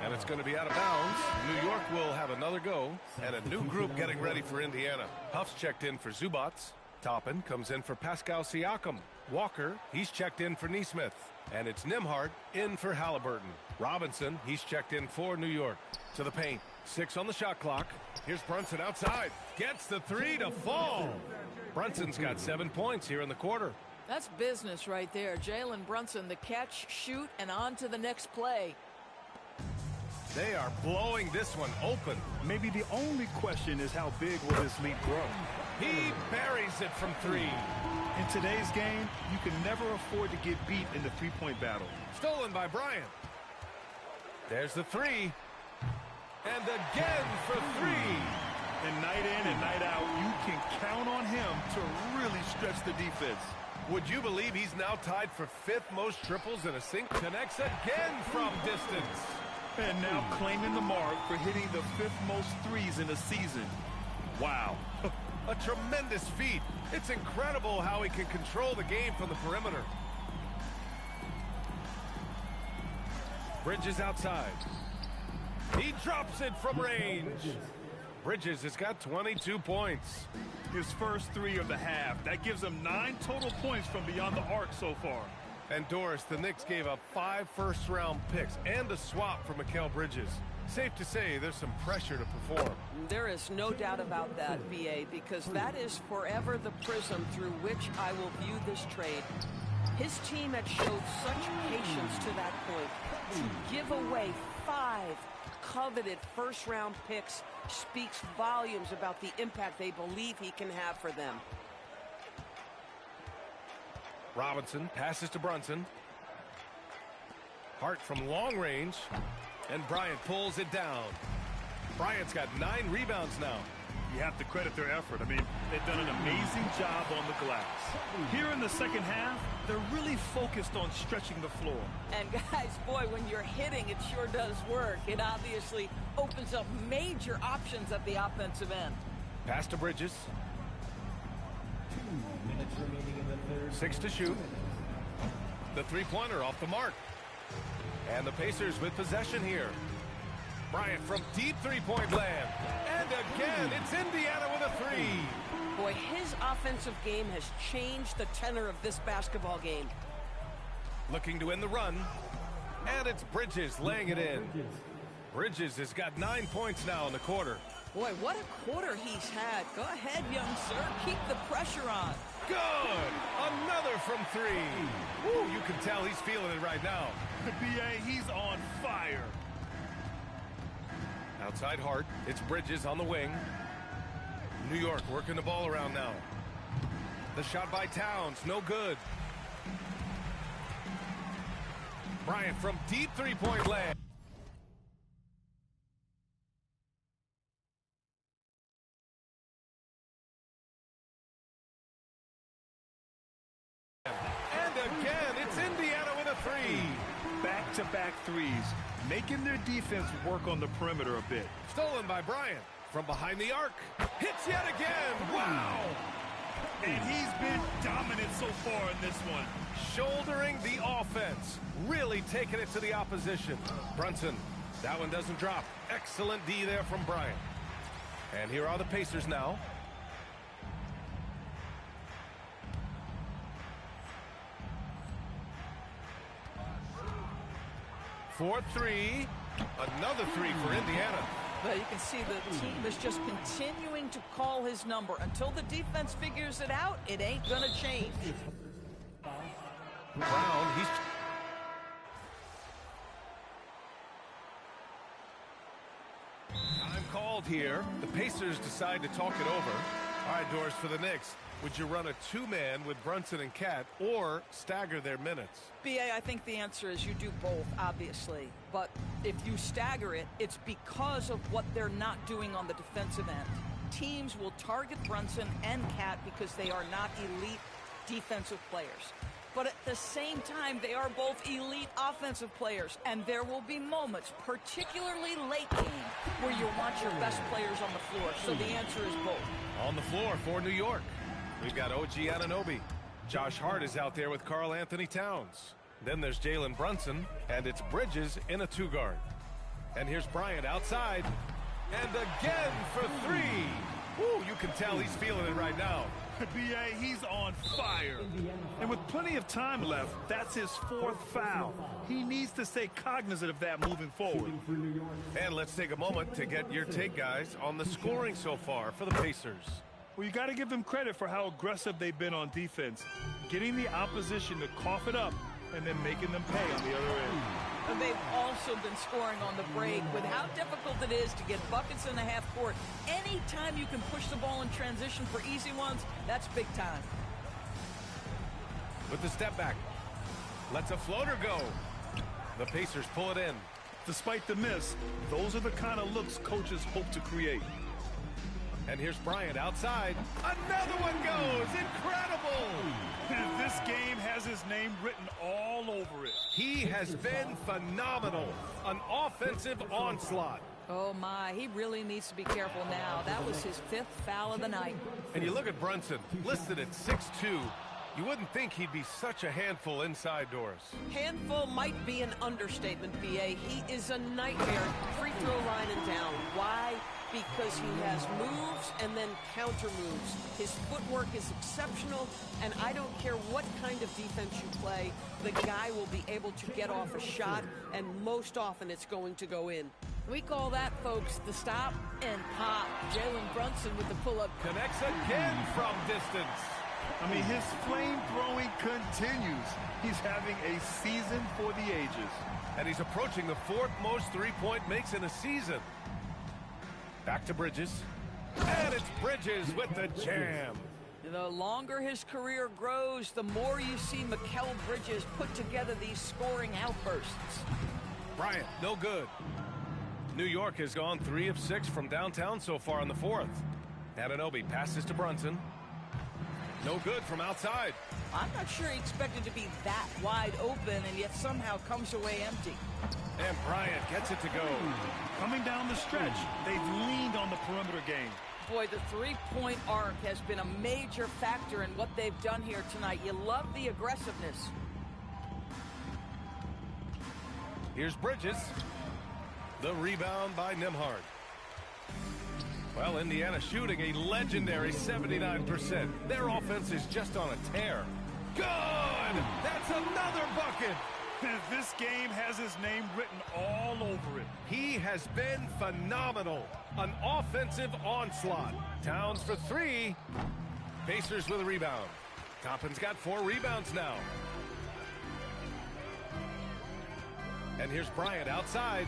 And it's going to be out of bounds. New York will have another go. And a new group getting ready for Indiana. Huff's checked in for Zubats. Toppin comes in for Pascal Siakam. Walker, he's checked in for Nesmith. And it's Nembhard in for Halliburton. Robinson, he's checked in for New York. To the paint. 6 on the shot clock. Here's Brunson outside. Gets the 3 to fall. Brunson's got 7 points here in the quarter. That's business right there. Jalen Brunson, the catch, shoot, and on to the next play. They are blowing this one open. Maybe the only question is how big will this lead grow? He buries it from 3. In today's game, you can never afford to get beat in the three-point battle. Stolen by Bryant. There's the 3. And again for 3. And night in and night out, you can count on him to really stretch the defense. Would you believe he's now tied for 5th most triples in a single? Connects again from distance. And now claiming the mark for hitting the 5th most threes in a season. Wow. A tremendous feat. It's incredible how he can control the game from the perimeter. Bridges outside. He drops it from range. Bridges has got 22 points. His first 3 of the half. That gives him 9 total points from beyond the arc so far. And Doris, the Knicks gave up 5 first-round picks and a swap for Mikal Bridges. Safe to say there's some pressure to perform. There is no doubt about that, B.A., because that is forever the prism through which I will view this trade. His team had showed such patience to that point. To give away 5 coveted first-round picks speaks volumes about the impact they believe he can have for them. Robinson passes to Brunson. Hart from long range. And Bryant pulls it down. Bryant's got 9 rebounds now. You have to credit their effort. I mean, they've done an amazing job on the glass. Here in the second half, they're really focused on stretching the floor. And guys, boy, when you're hitting, it sure does work. It obviously opens up major options at the offensive end. Pass to Bridges. 2 minutes remaining in the third. 6 to shoot. The three-pointer off the mark. And the Pacers with possession here. Bryant from deep three-point land. And again, it's Indiana with a three. Boy, his offensive game has changed the tenor of this basketball game. Looking to end the run. And it's Bridges laying it in. Bridges has got 9 points now in the quarter. Boy, what a quarter he's had. Go ahead, young sir. Keep the pressure on. Good! Another from three. Woo, you can tell he's feeling it right now. B.A., he's on fire. Outside Hart, it's Bridges on the wing. New York working the ball around now. The shot by Towns, no good. Bryant from deep three-point land. And again, it's Indiana with a three. Back-to-back threes, making their defense work on the perimeter a bit. Stolen by Bryant from behind the arc. Hits yet again. Wow. And he's been dominant so far in this one. Shouldering the offense. Really taking it to the opposition. Brunson, that one doesn't drop. Excellent D there from Bryant. And here are the Pacers now. Fourth three. Another three for Indiana. But you can see the team is just continuing to call his number. Until the defense figures it out, it ain't going to change. Brown, he's... Time called here. The Pacers decide to talk it over. All right, Doris, for the Knicks. Would you run a two-man with Brunson and Cat or stagger their minutes? B.A., I think the answer is you do both, obviously. But if you stagger it, it's because of what they're not doing on the defensive end. Teams will target Brunson and Cat because they are not elite defensive players. But at the same time, they are both elite offensive players. And there will be moments, particularly late game, where you'll want your best players on the floor. So the answer is both. On the floor for New York, we've got OG Anunoby. Josh Hart is out there with Karl Anthony Towns. Then there's Jalen Brunson, and it's Bridges in a two-guard. And here's Bryant outside. And again for three. Woo, you can tell he's feeling it right now. B.A., he's on fire. And with plenty of time left, that's his fourth foul. He needs to stay cognizant of that moving forward. And let's take a moment to get your take, guys, on the scoring so far for the Pacers. Well, you got to give them credit for how aggressive they've been on defense, getting the opposition to cough it up and then making them pay on the other end. And they've also been scoring on the break with how difficult it is to get buckets in the half court. Anytime you can push the ball in transition for easy ones, that's big time. With the step back, lets a floater go. The Pacers pull it in. Despite the miss, those are the kind of looks coaches hope to create. And here's Bryant outside. Another one goes. Incredible. This game has his name written all over it. He has been phenomenal. An offensive onslaught. Oh, my. He really needs to be careful now. That was his fifth foul of the night. And you look at Brunson, listed at 6'2". You wouldn't think he'd be such a handful inside, Doris. Handful might be an understatement, B.A. He is a nightmare free throw line and down. Why? Because he has moves and then counter moves. His footwork is exceptional, and I don't care what kind of defense you play, the guy will be able to get off a shot, and most often it's going to go in. We call that, folks, the stop and pop. Jalen Brunson with the pull-up. Connects again from distance. I mean, his flame throwing continues. He's having a season for the ages. And he's approaching the fourth most three-point makes in a season. Back to Bridges. And it's Bridges with the jam. The longer his career grows, the more you see Mikal Bridges put together these scoring outbursts. Bryant, no good. New York has gone 3 of 6 from downtown so far in the fourth. Anunoby passes to Brunson. No good from outside. I'm not sure he expected to be that wide open and yet somehow comes away empty. And Bryant gets it to go. Coming down the stretch, they've leaned on the perimeter game. Boy, the three-point arc has been a major factor in what they've done here tonight. You love the aggressiveness. Here's Bridges. The rebound by Nembhard. Well, Indiana shooting a legendary 79%. Their offense is just on a tear. Good! That's another bucket! This game has his name written all over it. He has been phenomenal. An offensive onslaught. Towns for three. Pacers with a rebound. Toppin's got 4 rebounds now. And here's Bryant outside.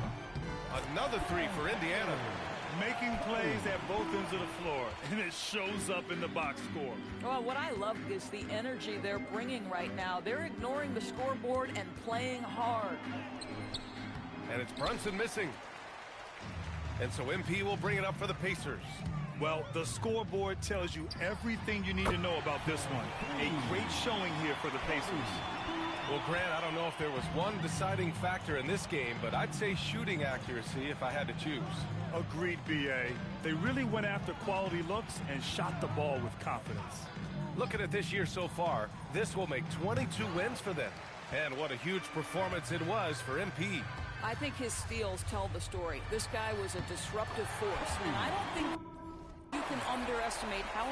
Another 3 for Indiana. Making plays at both ends of the floor, and it shows up in the box score. Well, what I love is the energy they're bringing right now. They're ignoring the scoreboard and playing hard. And it's Brunson missing. And so MP will bring it up for the Pacers. Well, the scoreboard tells you everything you need to know about this one. A great showing here for the Pacers. Well, Grant, I don't know if there was one deciding factor in this game, but I'd say shooting accuracy if I had to choose. Agreed, B.A. They really went after quality looks and shot the ball with confidence. Looking at this year so far, this will make 22 wins for them. And what a huge performance it was for MP. I think his steals tell the story. This guy was a disruptive force, and I don't think you can underestimate how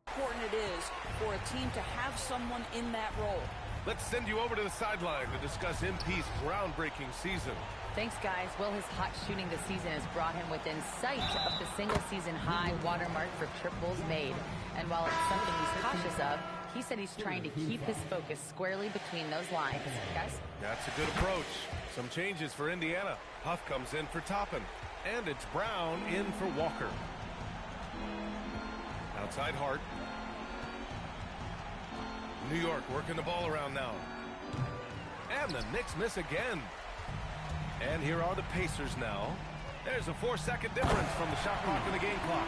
important it is for a team to have someone in that role. Let's send you over to the sideline to discuss MP's groundbreaking season. Thanks, guys. Well, his hot shooting this season has brought him within sight of the single-season high watermark for triples made. And while it's something he's cautious of, he said he's trying to keep his focus squarely between those lines. Guys? That's a good approach. Some changes for Indiana. Huff comes in for Toppin. And it's Brown in for Walker. Outside Hart. New York working the ball around now. And the Knicks miss again. And here are the Pacers now. There's a 4-second difference from the shot clock and the game clock.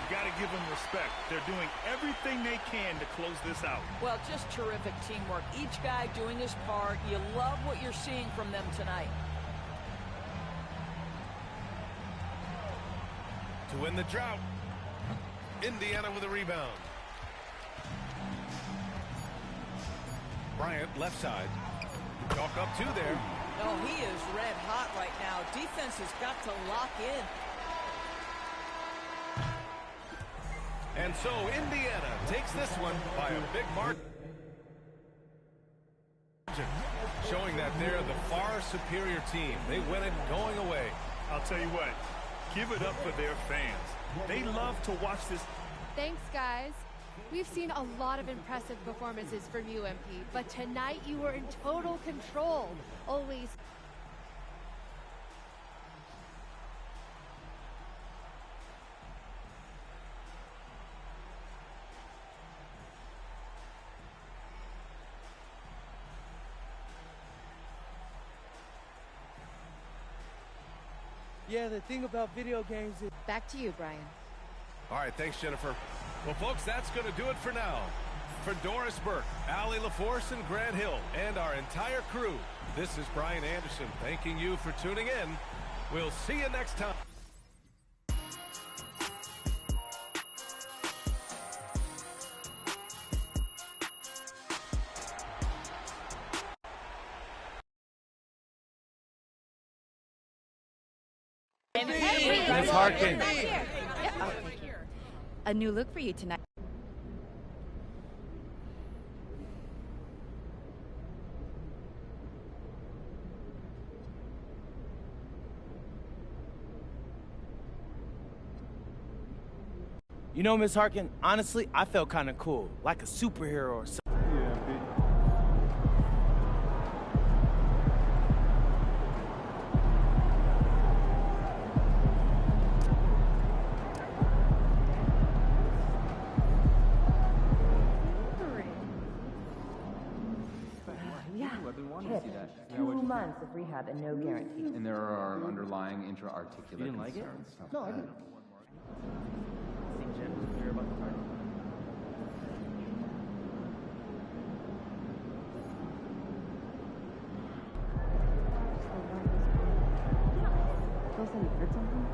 You got to give them respect. They're doing everything they can to close this out. Well, just terrific teamwork. Each guy doing his part. You love what you're seeing from them tonight. To win the drought, Indiana with a rebound. Bryant, left side. Chalk up 2 there. Oh, he is red hot right now. Defense has got to lock in. And so Indiana takes this one by a big margin, showing that they're the far superior team. They win it going away. I'll tell you what, give it up for their fans. They love to watch this. Thanks, guys. We've seen a lot of impressive performances from you, MP, but tonight you were in total control. Always. Yeah, the thing about video games is... Back to you, Brian. All right, thanks, Jennifer. Well, folks, that's going to do it for now. For Doris Burke, Allie LaForce, and Grant Hill, and our entire crew, this is Brian Anderson thanking you for tuning in. We'll see you next time. Miss Harkin. Oh, thank you. A new look for you tonight. You know, Miss Harkin, honestly, I felt kind of cool, like a superhero or something. Hip, 2 months of rehab and no guarantee. And there are underlying intra-articular concerns. No, I didn't. champ is clear about the title. Feels like you heard something?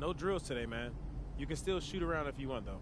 No drills today, man. You can still shoot around if you want, though.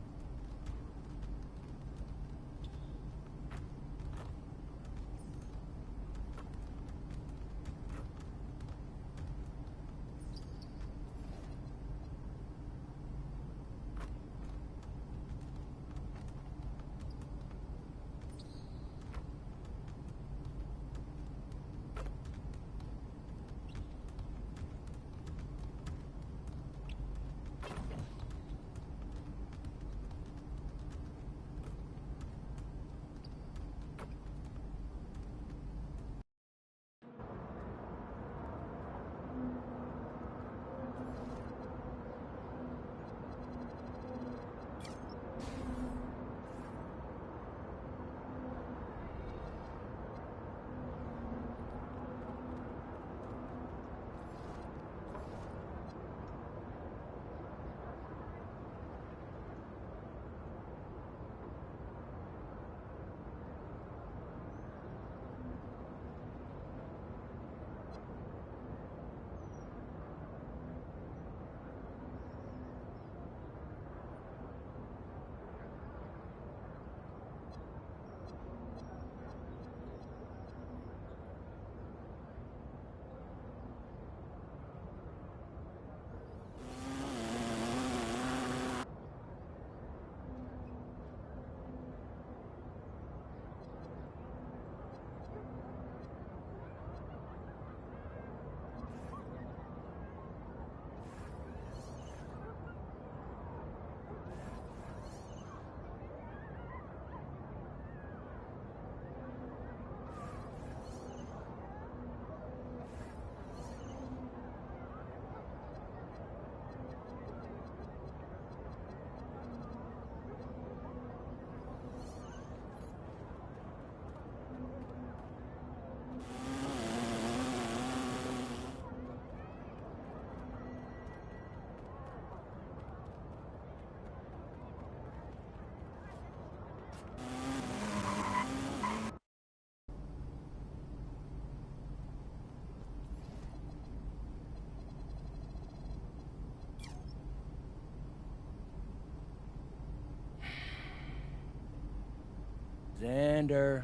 Xander,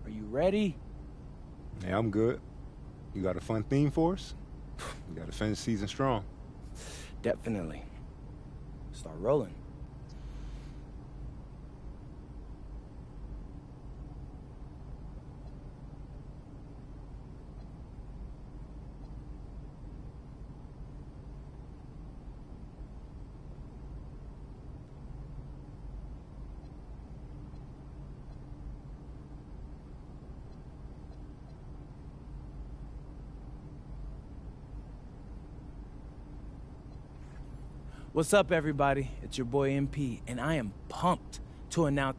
are you ready? Yeah, I'm good. You got a fun theme for us? We got to finish the season strong. Definitely. Start rolling. What's up, everybody? It's your boy MP, and I am pumped to announce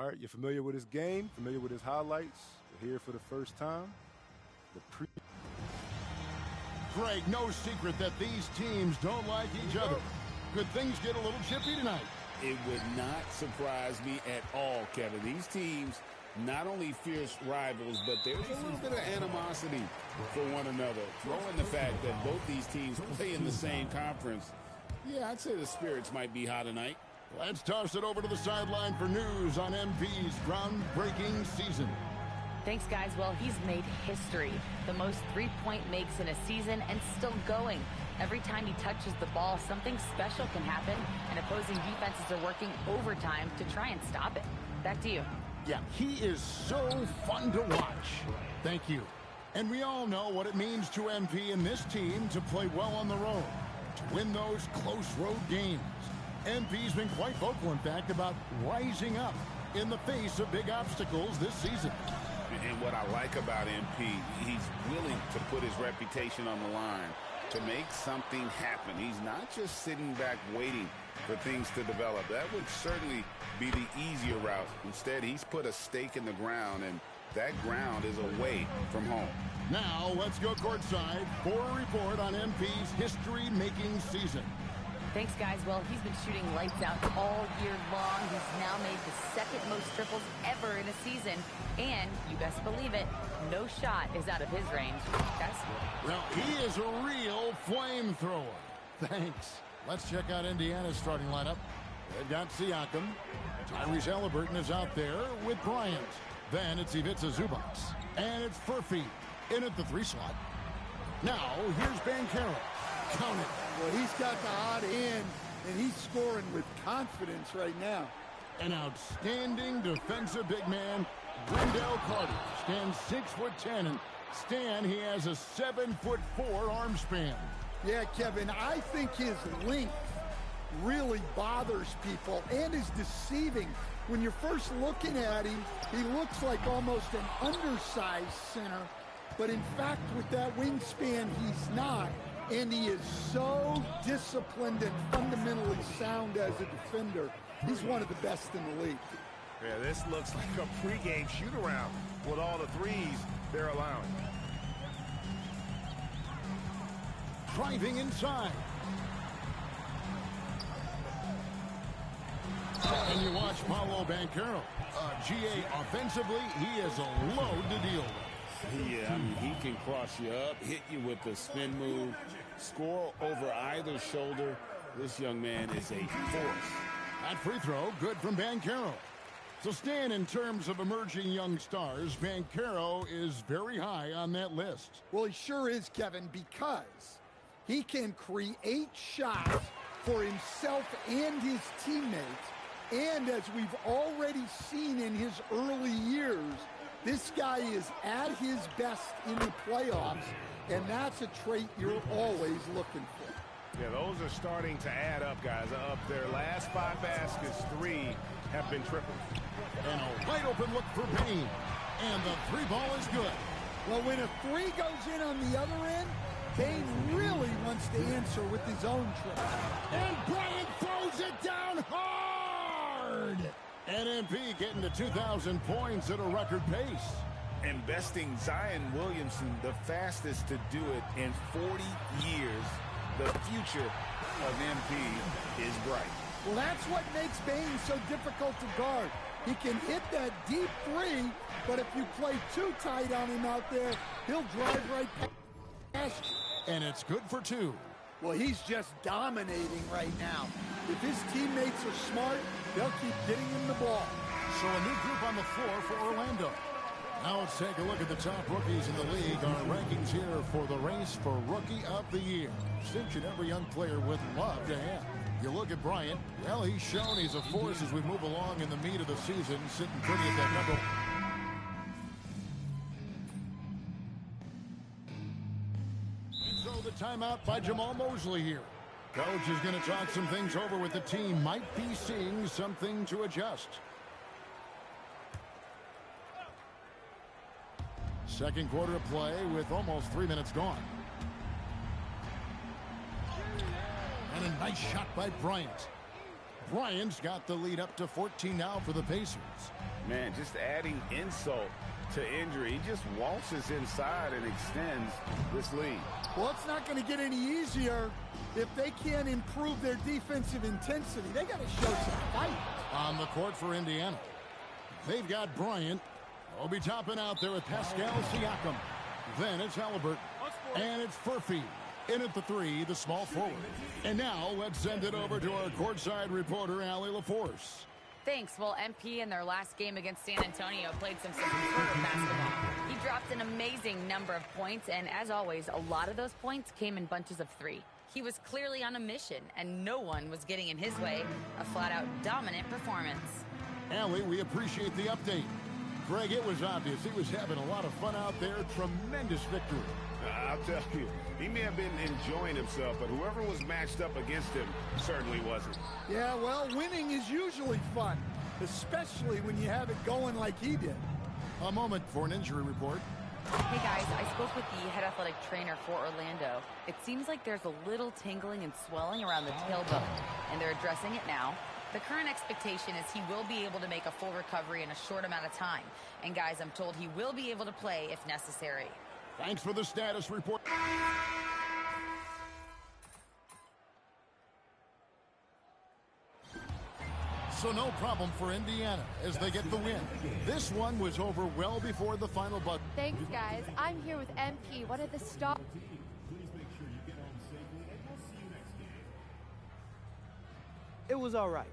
All right, you're familiar with his game, familiar with his highlights. You're here for the first time. Greg, no secret that these teams don't like each other. Could things get a little chippy tonight? It would not surprise me at all, Kevin. These teams, not only fierce rivals, but there's a little bit of animosity for one another. Throw in the fact that both these teams play in the same conference. Yeah, I'd say the spirits might be high tonight. Let's toss it over to the sideline for news on MP's groundbreaking season. Thanks, guys. Well, he's made history. The most three-point makes in a season and still going. Every time he touches the ball, something special can happen, and opposing defenses are working overtime to try and stop it. Back to you. Yeah, he is so fun to watch. Thank you. And we all know what it means to MP and this team to play well on the road, to win those close road games. MP's been quite vocal, in fact, about rising up in the face of big obstacles this season. And what I like about MP, he's willing to put his reputation on the line to make something happen. He's not just sitting back waiting for things to develop. That would certainly be the easier route. Instead, he's put a stake in the ground, and that ground is away from home. Now, let's go courtside for a report on MP's history-making season. Thanks, guys. Well, he's been shooting lights out all year long. He's now made the second most triples ever in a season. And, you best believe it, no shot is out of his range. That's good. Well, he is a real flamethrower. Thanks. Let's check out Indiana's starting lineup. They've got Siakam. Tyrese Haliburton is out there with Bryant. Then it's Ivica Zubac. And it's Furphy in at the 3 slot. Now, here's Banchero. Count it. Well, he's got the hot end, and he's scoring with confidence right now. An outstanding defensive big man, Wendell Carter, stands 6'10", and Stan, he has a 7'4" arm span. Yeah, Kevin, I think his length really bothers people and is deceiving. When you're first looking at him, he looks like almost an undersized center, but in fact, with that wingspan, he's not. And he is so disciplined and fundamentally sound as a defender. He's one of the best in the league. Yeah, this looks like a pregame shoot-around with all the threes they're allowing. Driving inside. And you watch Paolo Banchero. GA offensively, he is a load to deal with. Yeah, I mean, he can cross you up, hit you with the spin move, score over either shoulder. This young man is a force. That free throw, good from Banchero. So, Stan, in terms of emerging young stars, Banchero is very high on that list. Well, he sure is, Kevin, because he can create shots for himself and his teammates. And as we've already seen in his early years, this guy is at his best in the playoffs, and that's a trait you're always looking for. Yeah, those are starting to add up, guys. Up their last 5 baskets, 3 have been triples. And a wide open look for Payne. And the 3 ball is good. Well, when a 3 goes in on the other end, Payne really wants to answer with his own triple. And Bryant throws it down hard. NMP getting to 2,000 points at a record pace. And besting Zion Williamson, the fastest to do it in 40 years. The future of MP is bright. Well, that's what makes Payne so difficult to guard. He can hit that deep 3, but if you play too tight on him out there, he'll drive right past you. And it's good for 2. Well, he's just dominating right now. If his teammates are smart, they'll keep getting him the ball. So a new group on the floor for Orlando. Now let's take a look at the top rookies in the league. Our rankings here for the race for Rookie of the Year. Distinction every young player would love to have. You look at Bryant, well, he's shown he's a force as we move along in the meat of the season, sitting pretty at that number. So the timeout by Jamal Mosley here. Coach is going to talk some things over with the team. Might be seeing something to adjust. Second quarter of play with almost 3 minutes gone. And a nice shot by Bryant. Bryant's got the lead up to 14 now for the Pacers. Man, just adding insult to injury. He just waltzes inside and extends this lead. Well, it's not going to get any easier if they can't improve their defensive intensity. They got to show some fight. On the court for Indiana, they've got Bryant. Obi Toppin out there with Pascal Siakam. Then it's Halliburton. And it's Furphy. In at the three, the small forward. And now let's send it over to our courtside reporter, Allie LaForce. Thanks. Well, MP in their last game against San Antonio played some superb basketball. He dropped an amazing number of points, and as always, a lot of those points came in bunches of three. He was clearly on a mission, and no one was getting in his way. A flat-out dominant performance. Allie, we appreciate the update. Greg, it was obvious he was having a lot of fun out there. Tremendous victory. I'll tell you, he may have been enjoying himself, but whoever was matched up against him certainly wasn't. Yeah, well, winning is usually fun, especially when you have it going like he did. A moment for an injury report. Hey guys, I spoke with the head athletic trainer for Orlando. It seems like there's a little tingling and swelling around the tailbone, and they're addressing it now. The current expectation is he will be able to make a full recovery in a short amount of time. And guys, I'm told he will be able to play if necessary. Thanks for the status report. So no problem for Indiana as they get the win. This one was over well before the final buzzer. Thanks, guys. I'm here with MP, one of the stars. It was all right.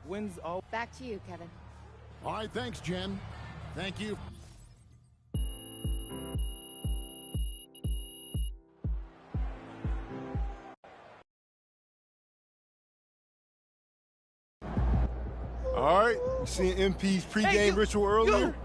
Wins all. Back to you, Kevin. All right, thanks, Jen. Thank you. All right, you seen MP's pregame ritual earlier?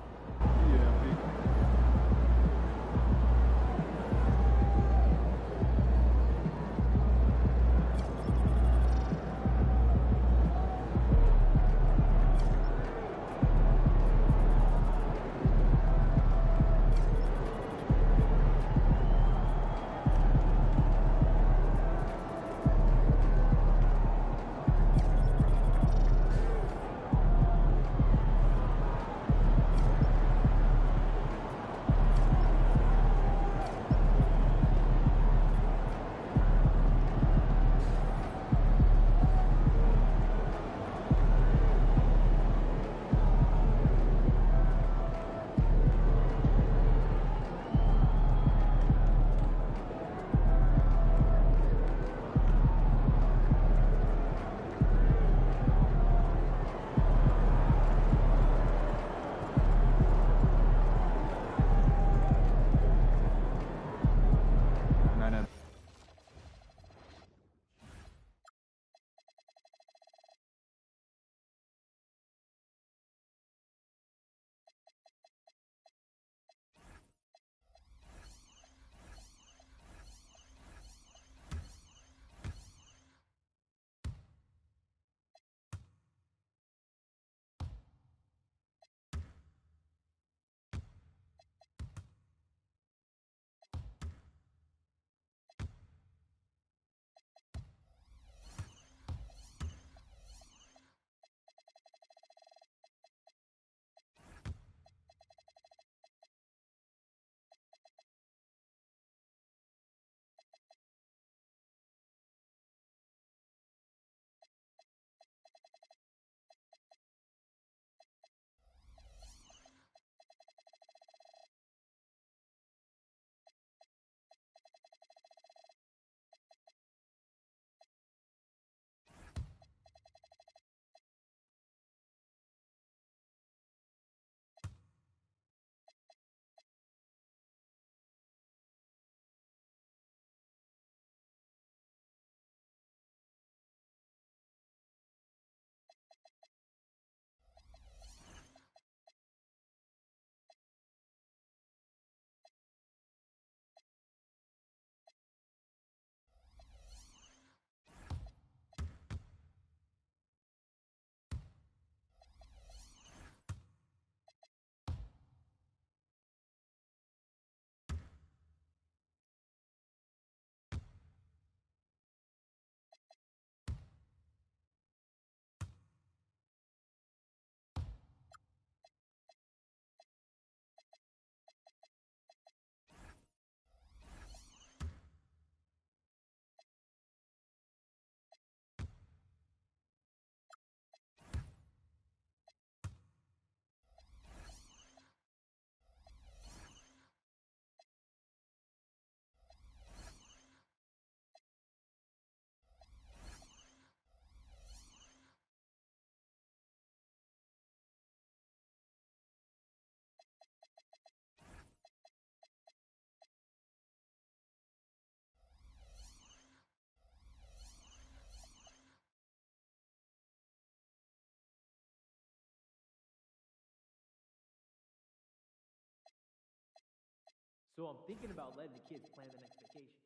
So I'm thinking about letting the kids plan the next vacation.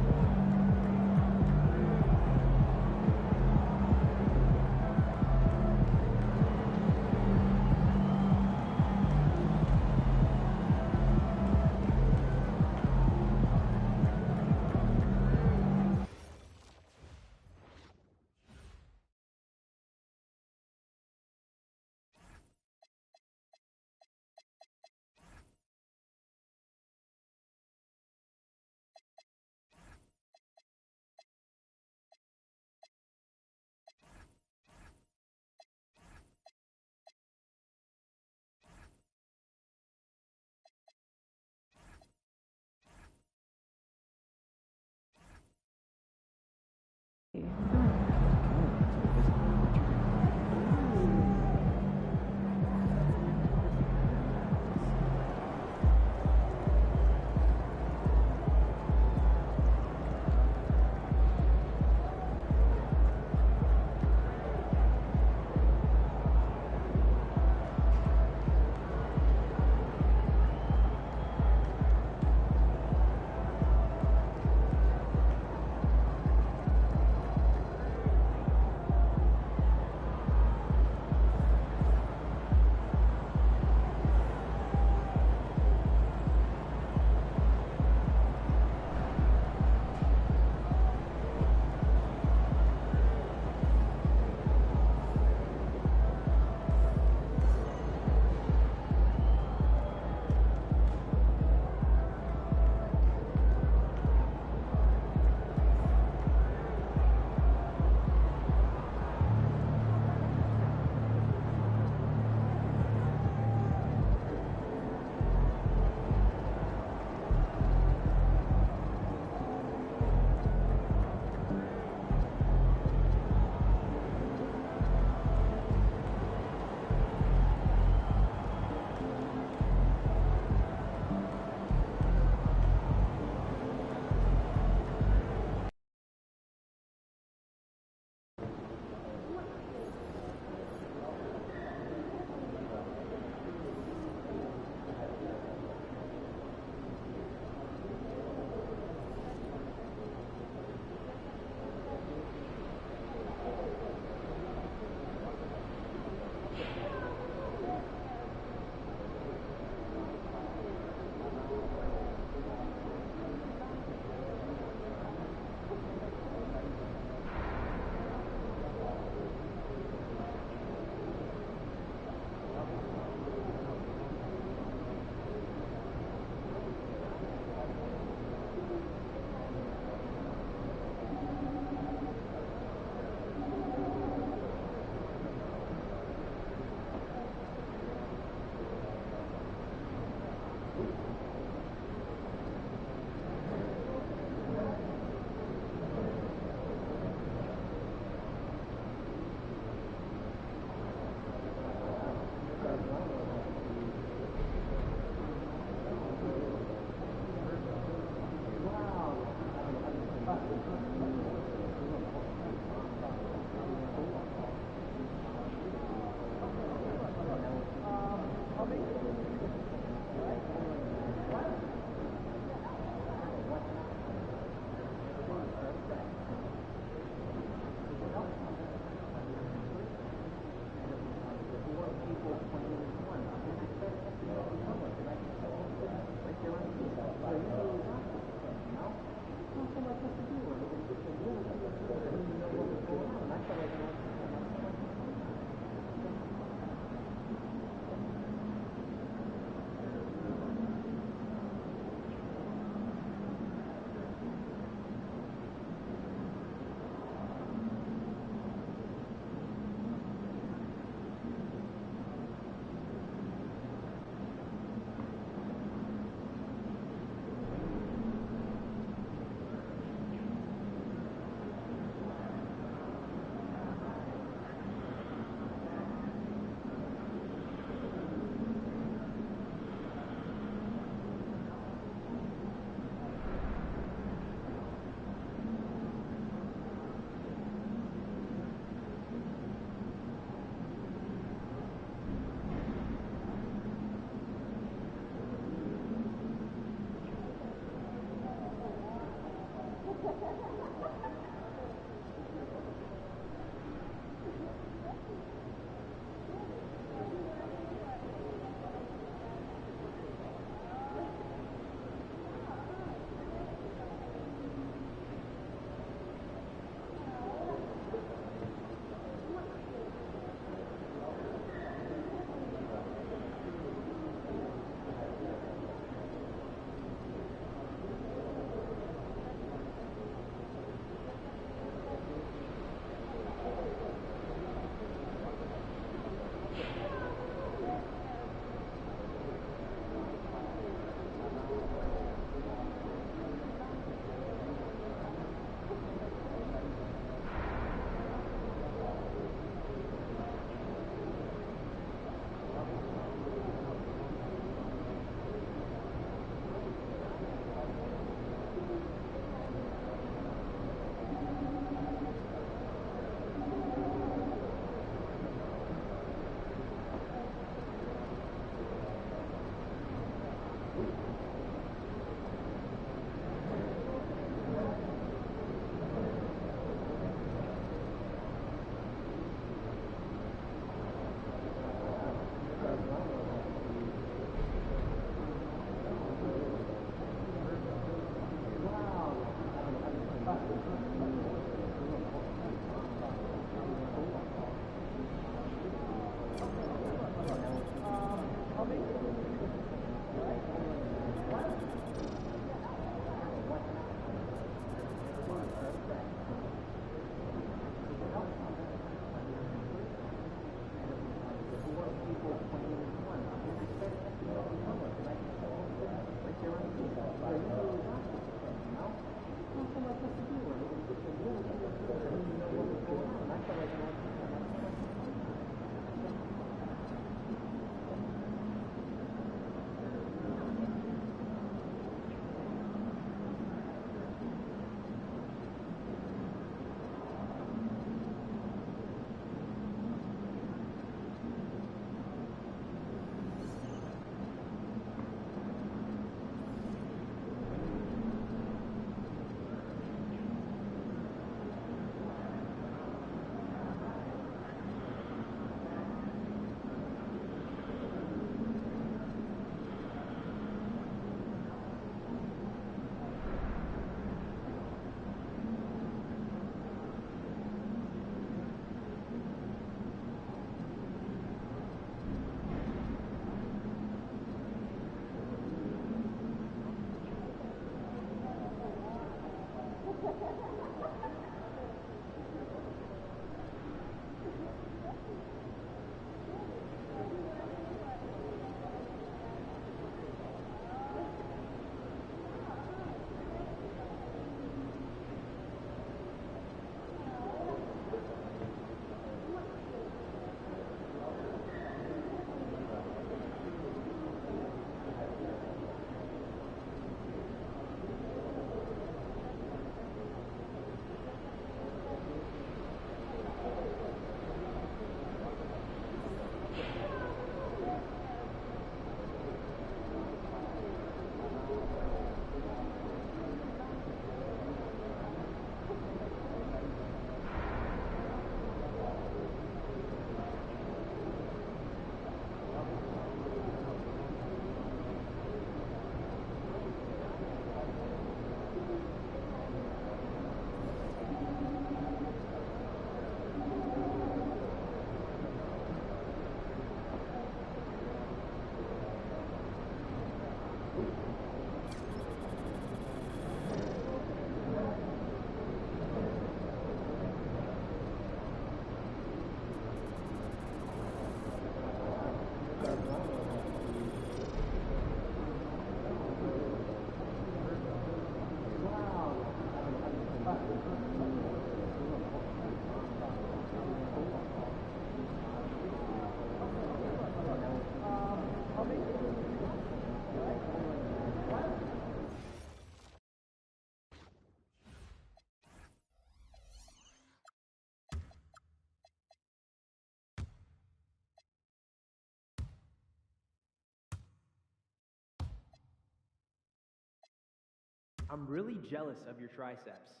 I'm really jealous of your triceps.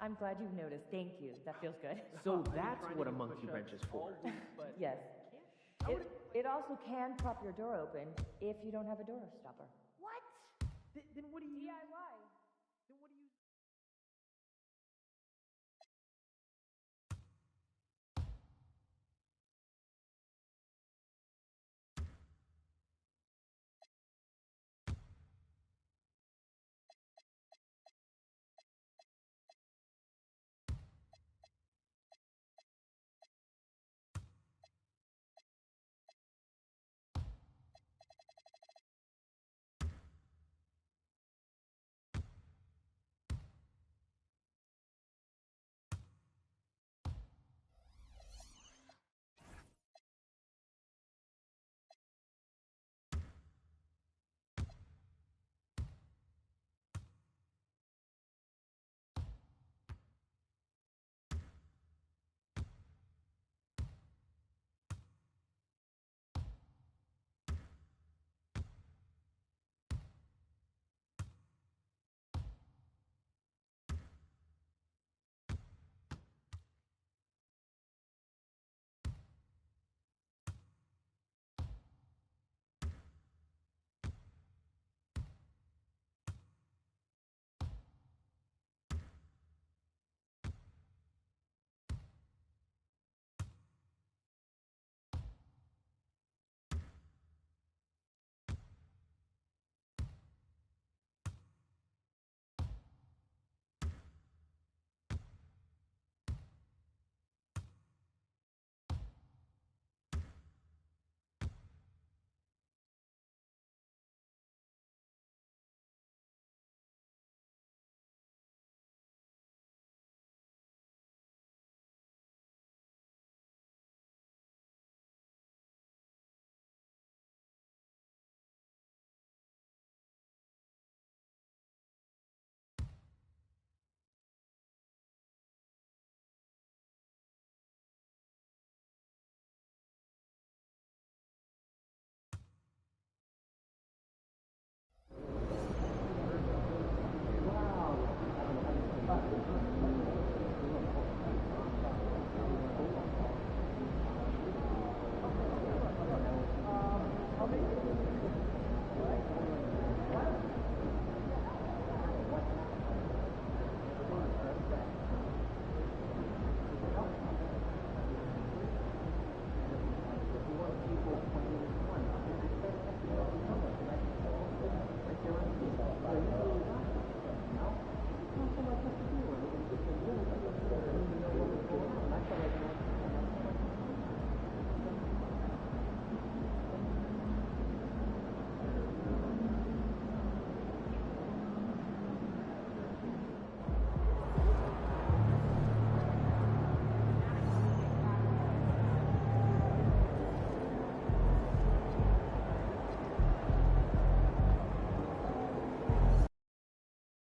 I'm glad you've noticed. Thank you. That feels good. So that's what a monkey wrench is for. Yes. It also can prop your door open if you don't have a door stopper. What? Then what do you... DIY.